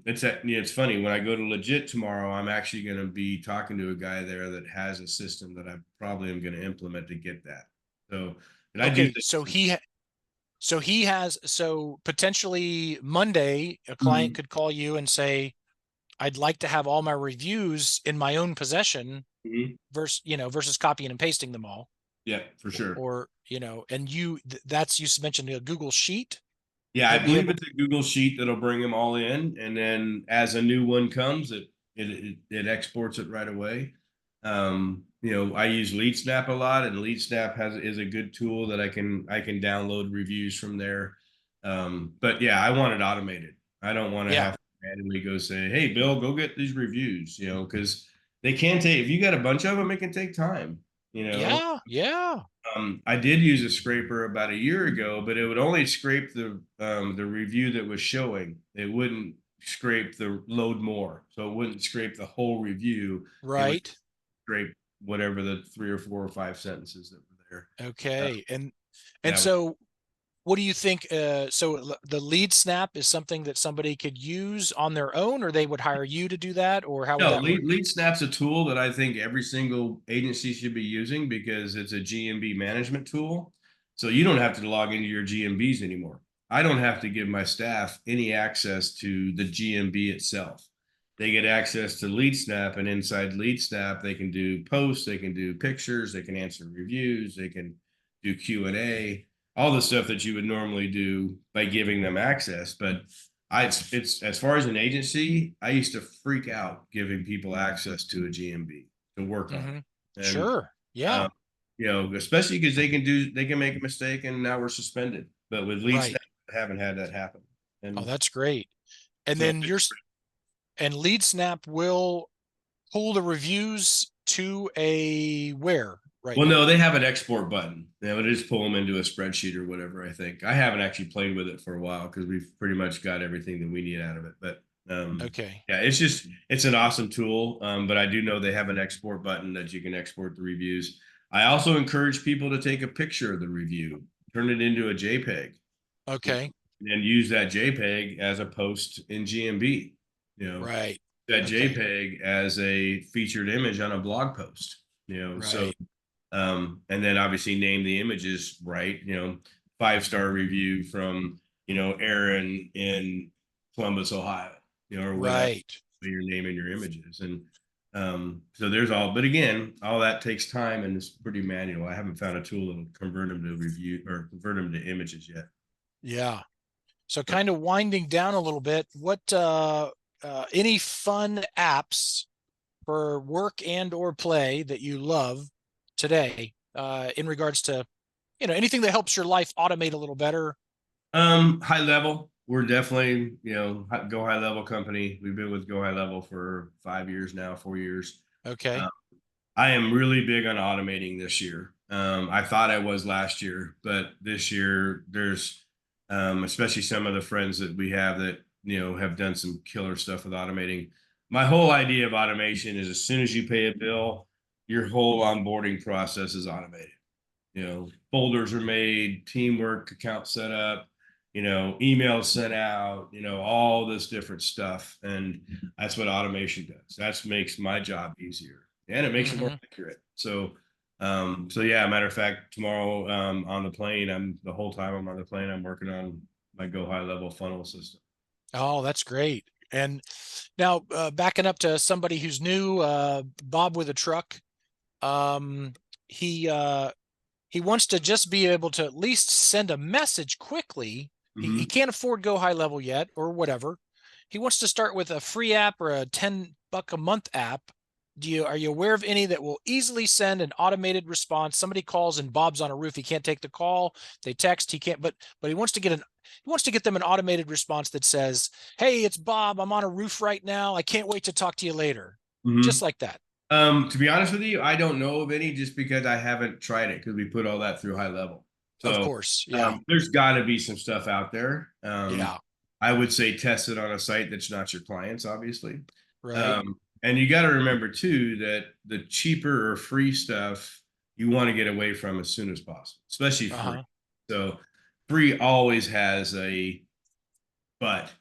it's funny when I go to Legit tomorrow, I'm actually going to be talking to a guy there that has a system that I probably am going to implement to get that. So, and I do Okay. So potentially Monday, a client could call you and say, I'd like to have all my reviews in my own possession versus copying and pasting them all. Yeah, for sure. Or, and you mentioned a Google Sheet. Yeah, I believe it's a Google Sheet that'll bring them all in, and then as a new one comes, it exports it right away. I use LeadSnap a lot, and LeadSnap is a good tool that I can download reviews from there. But yeah, I want it automated. I don't want to have to randomly go say, "Hey, Bill, go get these reviews," because they can take. If you got a bunch of them, it can take time. Yeah. Yeah. I did use a scraper about a year ago, but it would only scrape the review that was showing. It wouldn't scrape the load more, so it wouldn't scrape the whole review. It would Right. scrape whatever the 3 or 4 or 5 sentences that were there. Okay. And so what do you think? So the LeadSnap is something that somebody could use on their own, or they would hire you to do that, or how would No, that work? LeadSnap's a tool that I think every single agency should be using because it's a GMB management tool. So you don't have to log into your GMBs anymore. I don't have to give my staff any access to the GMB itself. They get access to LeadSnap, and inside LeadSnap, they can do posts, they can do pictures, they can answer reviews, they can do Q&A, all the stuff that you would normally do by giving them access. But it's as far as an agency, I used to freak out giving people access to a GMB to work on. And Sure. Yeah. especially because they can make a mistake and now we're suspended. But with LeadSnap, Right. I haven't had that happen. Oh, And that's great. And so then and LeadSnap will pull the reviews to a where right well, now? no, they have an export button. They just pull them into a spreadsheet or whatever. I think I haven't actually played with it for a while because we've pretty much got everything that we need out of it. But Okay. yeah, it's an awesome tool. But I do know they have an export button that you can export the reviews. I also encourage people to take a picture of the review, turn it into a JPEG, Okay. and use that JPEG as a post in GMB. Right. That Okay. JPEG as a featured image on a blog post. So Right. and then obviously name the images right. 5-star review from Aaron in Columbus, Ohio, or whatever. Right. You're naming your images, and so there's all. But again, all that takes time and it's pretty manual. I haven't found a tool that'll convert them to review or convert them to images yet. Yeah. So kind of winding down a little bit, what any fun apps for work and or play that you love today in regards to anything that helps your life automate a little better? High level. We're definitely, Go High Level company. We've been with Go High Level for 5 years now, 4 years. Okay. I am really big on automating this year. I thought I was last year, but this year there's, especially some of the friends that we have that, have done some killer stuff with automating. My whole idea of automation is as soon as you pay a bill, your whole onboarding process is automated. Folders are made, teamwork account set up, emails sent out, all this different stuff. And that's what automation does. That makes my job easier and it makes it more accurate. So yeah, matter of fact, tomorrow on the plane, the whole time I'm on the plane, I'm working on my Go High Level funnel system. Oh, that's great. And now backing up to somebody who's new, Bob with a truck, um, he he wants to just be able to at least send a message quickly. He can't afford Go High Level yet or whatever. He wants to start with a free app or a $10 a month app. Are you aware of any that will easily send an automated response? Somebody calls and Bob's on a roof. He can't take the call. They text. He can't, but he wants to get them an automated response that says, "Hey, it's Bob. I'm on a roof right now. I can't wait to talk to you later." Mm-hmm. Just like that. To be honest with you, I don't know of any just because I haven't tried it because we put all that through High Level. Of So course. Yeah. there's got to be some stuff out there. Yeah. I would say test it on a site that's not your client's, obviously. Right. And you got to remember too that the cheaper or free stuff you want to get away from as soon as possible, especially free. So free always has a but.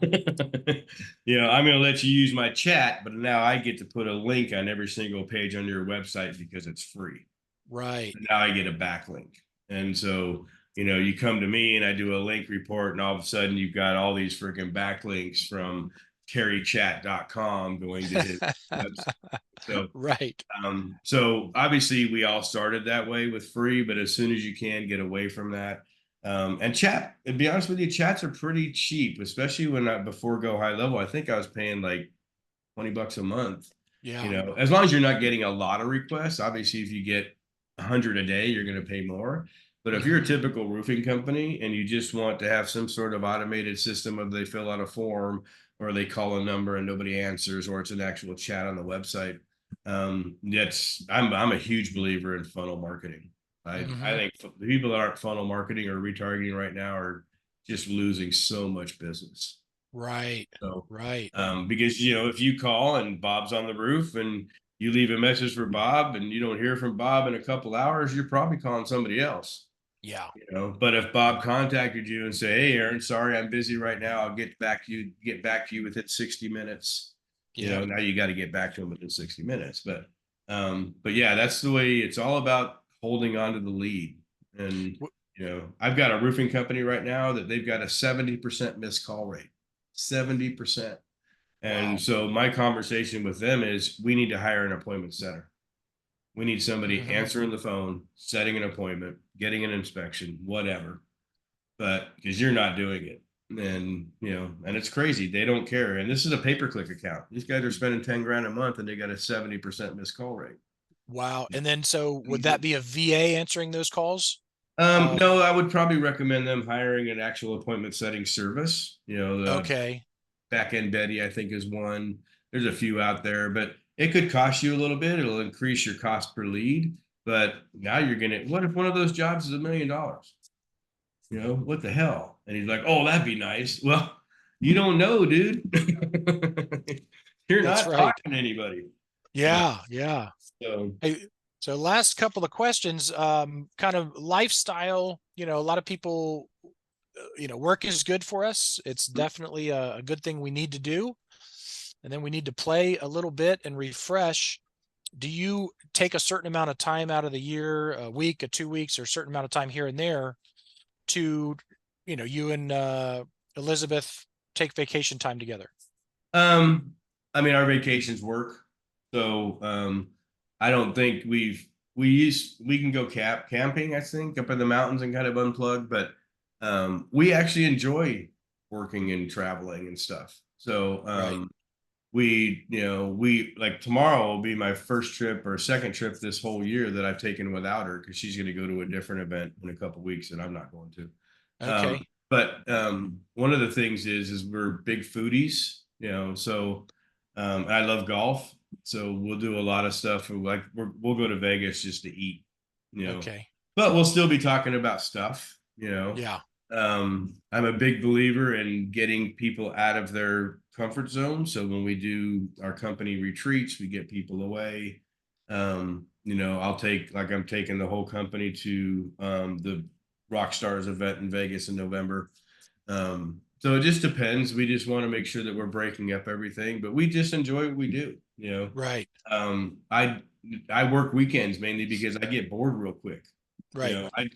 I'm going to let you use my chat, but now I get to put a link on every single page on your website because it's free. Right. And now I get a backlink. And so, you come to me and I do a link report, and all of a sudden you've got all these freaking backlinks from terrychat.com going to his website. So, right. So obviously we all started that way with free, but as soon as you can get away from that. And chat, to be honest with you, chats are pretty cheap, especially before Go High Level. I think I was paying like $20 a month. Yeah. As long as you're not getting a lot of requests. Obviously, if you get 100 a day, you're going to pay more. But if you're a typical roofing company and you just want to have some sort of automated system of they fill out a form or they call a number and nobody answers, or it's an actual chat on the website, I'm a huge believer in funnel marketing. I think the people that aren't funnel marketing or retargeting right now are just losing so much business. Right. So, right. Because if you call and Bob's on the roof and you leave a message for Bob and you don't hear from Bob in a couple hours, you're probably calling somebody else. Yeah. But if Bob contacted you and say, "Hey, Aaron, sorry, I'm busy right now. I'll get back to you within 60 minutes." Now you got to get back to him within 60 minutes. But yeah, that's the way it's all about holding on to the lead. And I've got a roofing company right now that they've got a 70% missed call rate, 70%. And Wow. so my conversation with them is we need to hire an appointment setter. We need somebody Hmm. answering the phone, setting an appointment, getting an inspection, whatever. But because you're not doing it. And it's crazy. They don't care. And this is a pay-per-click account. These guys are spending 10 grand a month and they got a 70% missed call rate. Wow. And then, so would that be a VA answering those calls? No, I would probably recommend them hiring an actual appointment setting service. The Okay. back end Betty, I think, is one. There's a few out there, but it could cost you a little bit. It'll increase your cost per lead. But now what if one of those jobs is $1 million? What the hell? And he's like, oh, that'd be nice. Well, you don't know, dude. You're That's not right. talking to anybody. But Yeah. Yeah. so Hey, so last couple of questions, kind of lifestyle, a lot of people, work is good for us. It's definitely a good thing we need to do. And then we need to play a little bit and refresh. Do you take a certain amount of time out of the year, a week, 2 weeks, or a certain amount of time here and there to, you and Elizabeth take vacation time together? um, I mean, our vacations work. So I don't think we can go camping, I think, up in the mountains and kind of unplug, but we actually enjoy working and traveling and stuff. So Right. we like tomorrow will be my first trip or second trip this whole year that I've taken without her because she's going to go to a different event in a couple of weeks and I'm not going to. Um, Okay. but one of the things is we're big foodies, so I love golf. So we'll do a lot of stuff. Like we'll go to Vegas just to eat, you know, Okay. but we'll still be talking about stuff. Yeah. I'm a big believer in getting people out of their comfort zone. So when we do our company retreats, we get people away. I'm taking the whole company to the Rock Stars event in Vegas in November. So it just depends. We just want to make sure that we're breaking up everything, but we just enjoy what we do. Right. Um, I I work weekends mainly because I get bored real quick. You Right. know, I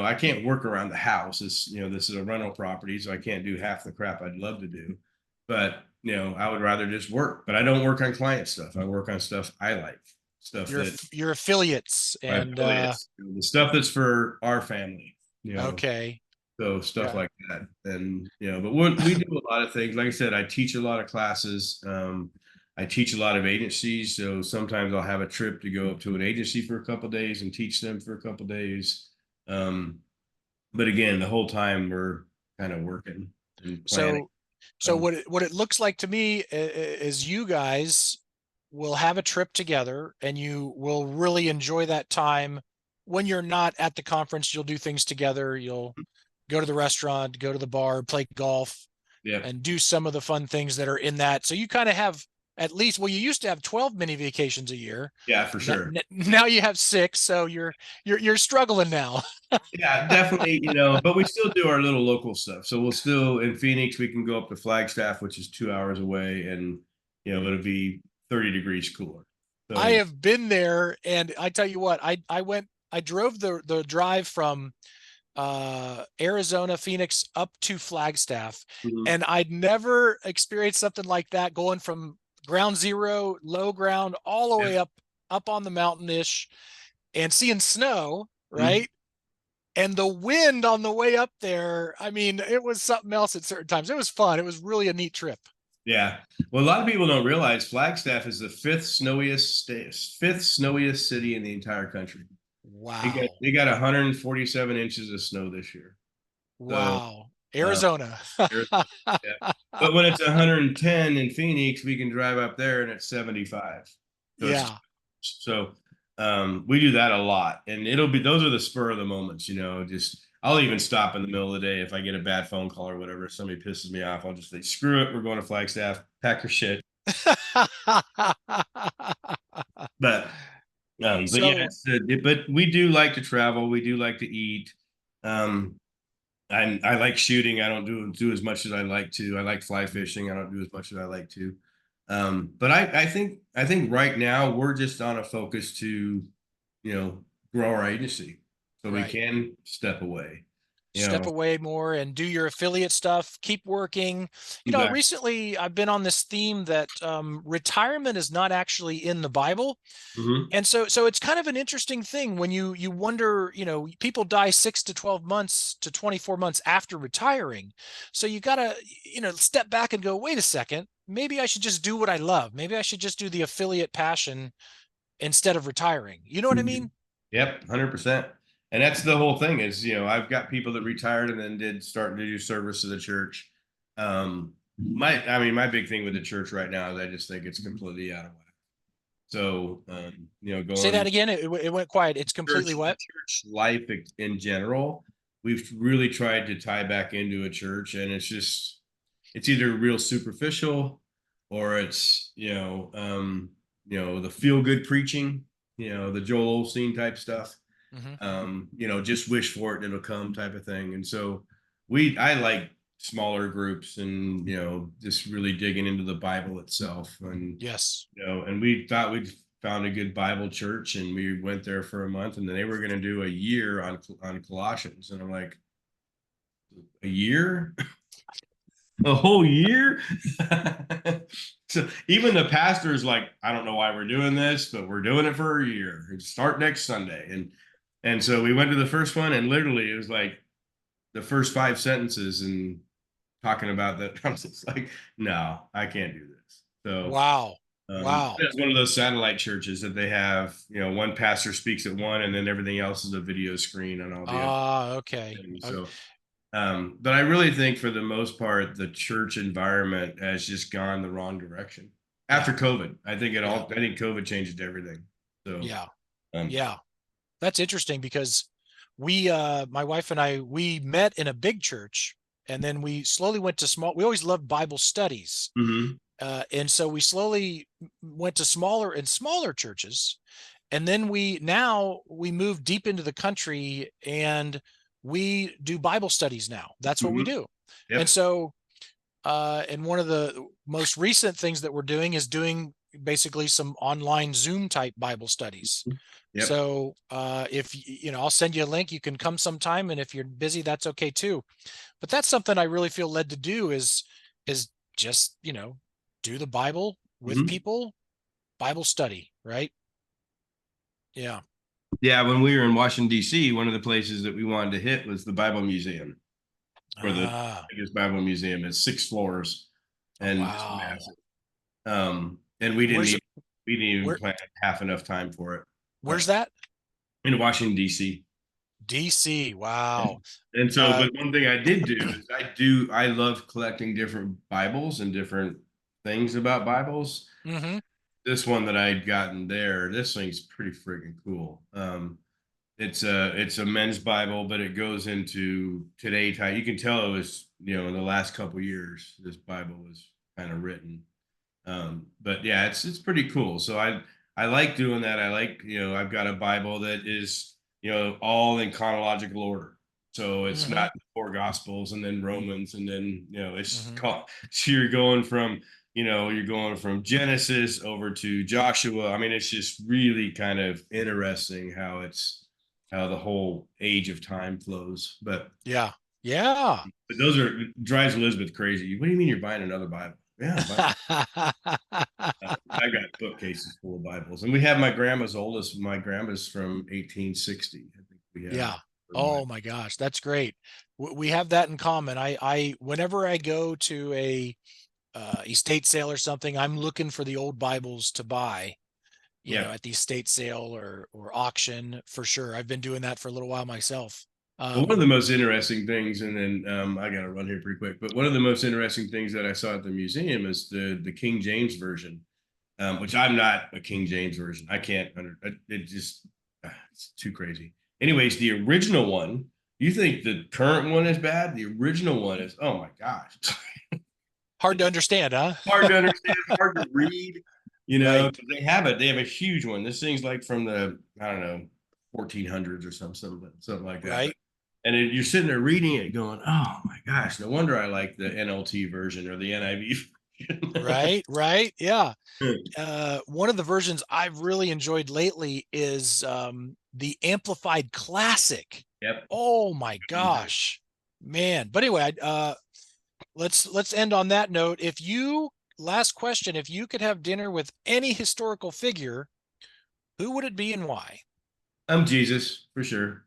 I can't work around the house. This is a rental property, so I can't do half the crap I'd love to do. But I would rather just work. But I don't work on client stuff. I work on stuff I like, stuff that Your affiliates my and affiliates, the stuff that's for our family. You know, okay. so stuff Yeah. like that. And but we do a lot of things. Like I said, I teach a lot of classes. I teach a lot of agencies. So sometimes I'll have a trip to go up to an agency for a couple of days and teach them for a couple of days. Um, but again, the whole time we're kind of working and planning. So Um, what it looks like to me is you guys will have a trip together and you will really enjoy that time. When you're not at the conference, you'll do things together. You'll go to the restaurant, go to the bar, play golf, yeah, and do some of the fun things that are in that. So you kind of have at least, well, you used to have 12 mini vacations a year. yeah, for sure. Now you have 6, so you're struggling now. Yeah, definitely, but we still do our little local stuff. So we'll still in Phoenix, we can go up to Flagstaff, which is 2 hours away, and it'll be 30 degrees cooler. I So have been there, and I tell you what, I drove the drive from Arizona, Phoenix up to Flagstaff, mhm. and I'd never experienced something like that, going from ground zero, low ground, all the Yeah. way up on the mountain ish, and seeing snow, Mhm. right? And the wind on the way up there, I mean, it was something else at certain times. It was fun. It was really a neat trip. Yeah. Well, a lot of people don't realize Flagstaff is the fifth snowiest city in the entire country. They got Wow. they got 147 inches of snow this year. So Wow. uh, Arizona. yeah. But when it's 110 in Phoenix, we can drive up there and it's 75. So it's Yeah. so we do that a lot, and those are the spur of the moments. Just I'll even stop in the middle of the day if I get a bad phone call or whatever. If somebody pisses me off, I'll just say, "Screw it, we're going to Flagstaff. Pack your shit." But yeah, So, but we do like to travel. We do like to eat. Um, I like shooting. I don't do as much as I like to. I like fly fishing. I don't do as much as I like to. But I think right now we're just on a focus to, grow our agency. so we Right. can step away. You Step know, away more and do your affiliate stuff, keep working. exactly. Recently I've been on this theme that retirement is not actually in the Bible. Hmm. And so it's kind of an interesting thing when you wonder, people die 6 to 12 months to 24 months after retiring. So you got to, step back and go, wait a second, maybe I should just do what I love. Maybe I should just do the affiliate passion instead of retiring. You know what I mean? Yep, 100%. And that's the whole thing is, I've got people that retired and then did start to do service to the church. My big thing with the church right now is I just think it's completely out of whack. So, Say that going again. It went quiet. It's completely the what? church life in general, we've really tried to tie back into a church, and it's either real superficial or it's the feel good preaching, the Joel Osteen type stuff. Hmm. Just wish for it and it'll come type of thing. And so I like smaller groups and just really digging into the Bible itself. And Yes. and we thought we'd found a good Bible church, and we went there for a month, and then they were going to do a year on Colossians, and I'm like, a year, a whole year. So even the pastor's like, I don't know why we're doing this, but we're doing it for a year. Start next Sunday, and so we went to the first one, and literally it was like the first 5 sentences and talking about that. I was just like, no, I can't do this. So Wow. Wow. it's one of those satellite churches that they have, one pastor speaks at one, and then everything else is a video screen on all the other Ah, okay. things. So, but I really think for the most part, the church environment has just gone the wrong direction Yeah. after COVID. I think Yeah. I think COVID changed everything. So, Yeah. um, Yeah. That's interesting because my wife and I, we met in a big church and then we slowly went to we always loved Bible studies. mhm, And so we slowly went to smaller and smaller churches. And then now we moved deep into the country and we do Bible studies now. That's what we mhm, do. And yep, so, and one of the most recent things that we're doing is doing basically some online Zoom type Bible studies. yep, So if I'll send you a link, you can come sometime, and if you're busy, that's okay too. But that's something I really feel led to do is just do the Bible with mhm. people, Bible study, right? Yeah. Yeah. When we were in Washington D.C., one of the places that we wanted to hit was the Bible Museum, where the Ah, biggest Bible museum is 6 floors oh, and just wow. massive. And Where's it? we didn't even Where plan half enough time for it. where's that? In Washington D.C. DC. Wow. And so, Uh, but one thing I did do is I love collecting different Bibles and different things about Bibles. hmm. This one that I'd gotten there, this thing's pretty freaking cool. It's a men's Bible, but it goes into today type. You can tell it was, in the last couple of years, this Bible was kind of written. But yeah, it's pretty cool. So I like doing that. I like, I've got a Bible that is, all in chronological order. So it's Hmm. not 4 Gospels and then Romans and then, it's Hmm. called, so you're going from Genesis over to Joshua. I mean, it's just really kind of interesting how the whole age of time flows. Yeah. Yeah. But those drives Elizabeth crazy. What do you mean you're buying another Bible? Yeah, I'm buying. I got bookcases full of Bibles, and we have my grandma's oldest. My grandma's from 1860. I think we have Yeah. her Oh Bible. my gosh, that's great. We have that in common. Whenever I go to a estate sale or something, I'm looking for the old Bibles to buy, Yeah. at the estate sale or auction for sure. I've been doing that for a little while myself. Well, one of Um, the most interesting things, and then I got to run here pretty quick, but one of the most interesting things that I saw at the museum is the King James version, which I'm not a King James version. I can't it just it's too crazy. Anyways, the original one. You think the current one is bad? The original one is, oh my gosh. Hard to understand, huh? Hard to understand, hard to read. Right. They have a huge one. This thing's like from the, I don't know, 1400s or something like that. Right. You're sitting there reading it, going, "Oh my gosh, no wonder I like the NLT version or the NIV version." Right. Yeah. One of the versions I've really enjoyed lately is the Amplified Classic. Yep. Oh my gosh, man. But anyway, let's end on that note. Last question, if you could have dinner with any historical figure, who would it be and why? I'm Jesus for sure.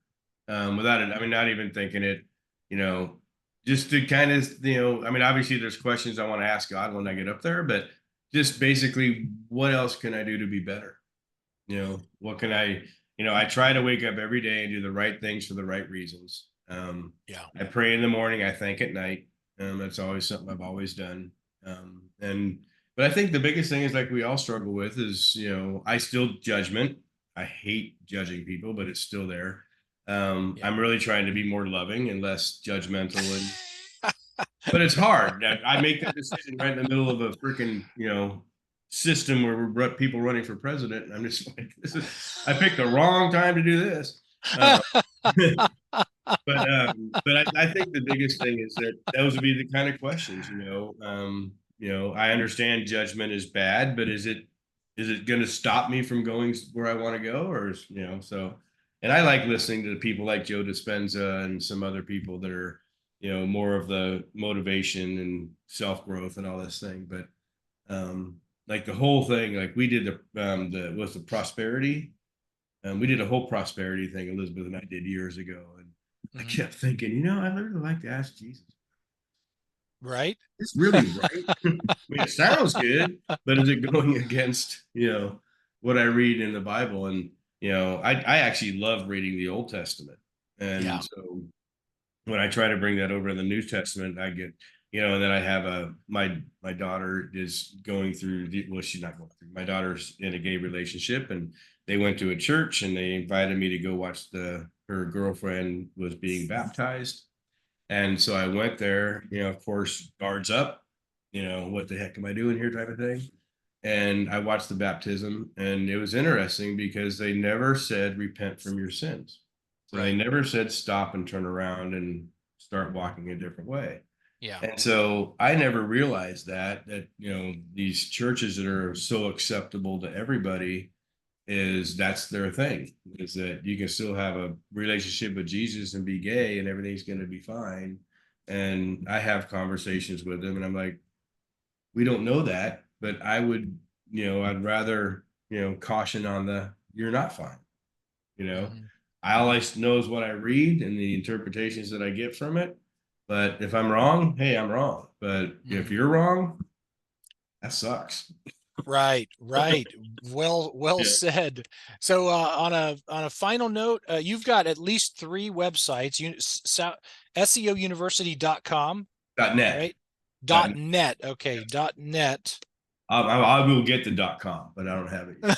Without it, I mean, not even thinking it, you know, just to kind of, I mean, obviously there's questions I want to ask God when I get up there, but just basically, what else can I do to be better? What can I try to wake up every day and do the right things for the right reasons. Yeah. I pray in the morning, I thank at night. That's always something I've always done. But I think the biggest thing is like we all struggle with is, I still judgment. I hate judging people, but it's still there. Yeah. I'm really trying to be more loving and less judgmental, but it's hard. I make that decision right in the middle of a freaking, system where we're people running for president. And I'm just like, I picked the wrong time to do this. Uh, but I think the biggest thing is that those would be the kind of questions, I understand judgment is bad, but is it going to stop me from going where I want to go? And I like listening to people like Joe Dispenza and some other people that are, more of the motivation and self-growth and all this thing. But like the whole thing, like we did the prosperity. We did a whole prosperity thing, Elizabeth and I did years ago. And I kept thinking, I'd really like to ask Jesus. Right? It's really right. I mean, it sounds good, but is it going against, what I read in the Bible? And, I actually love reading the Old Testament. Yeah. And so when I try to bring that over to the New Testament, I get, and then I have my daughter is going through she's not going through. My daughter's in a gay relationship, and they went to a church and they invited me to go watch her girlfriend was being baptized. And so I went there, of course, guards up, what the heck am I doing here type of thing. And I watched the baptism, and it was interesting because they never said repent from your sins. So they never said stop and turn around and start walking a different way. Yeah. And so I never realized that these churches that are so acceptable to everybody that's their thing, is that you can still have a relationship with Jesus and be gay and everything's going to be fine. And I have conversations with them and I'm like, we don't know that, but I would, I'd rather, caution on you're not fine. I always knows what I read and the interpretations that I get from it. But if I'm wrong, hey, I'm wrong. But if you're wrong, that sucks. Right. Well said. So on a final note, you've got at least 3 websites. SEOuniversity.com, .net. right? .net. .net. Okay, .net. I will get the .com, but I don't have it yet.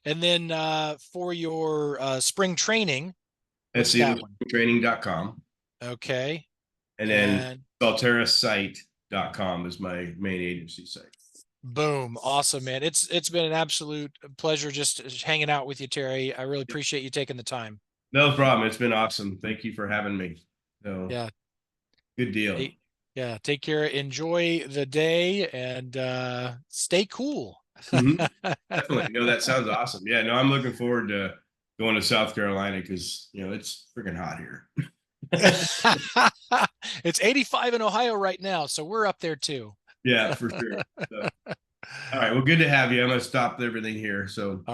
And then for your spring training, what's that one? SEOspringtraining.com. Okay. And then salterrasite.com is my main agency site. Boom. Awesome, man. It's been an absolute pleasure just hanging out with you, Terry. I really appreciate you taking the time. No problem. It's been awesome. Thank you for having me. So, yeah. Good deal. Yeah. Take care. Enjoy the day and stay cool. Definitely. No, that sounds awesome. Yeah, no, I'm looking forward to going to South Carolina because, it's freaking hot here. It's 85 in Ohio right now, so we're up there too. Yeah, for sure. So, all right. Well, good to have you. I'm going to stop everything here. So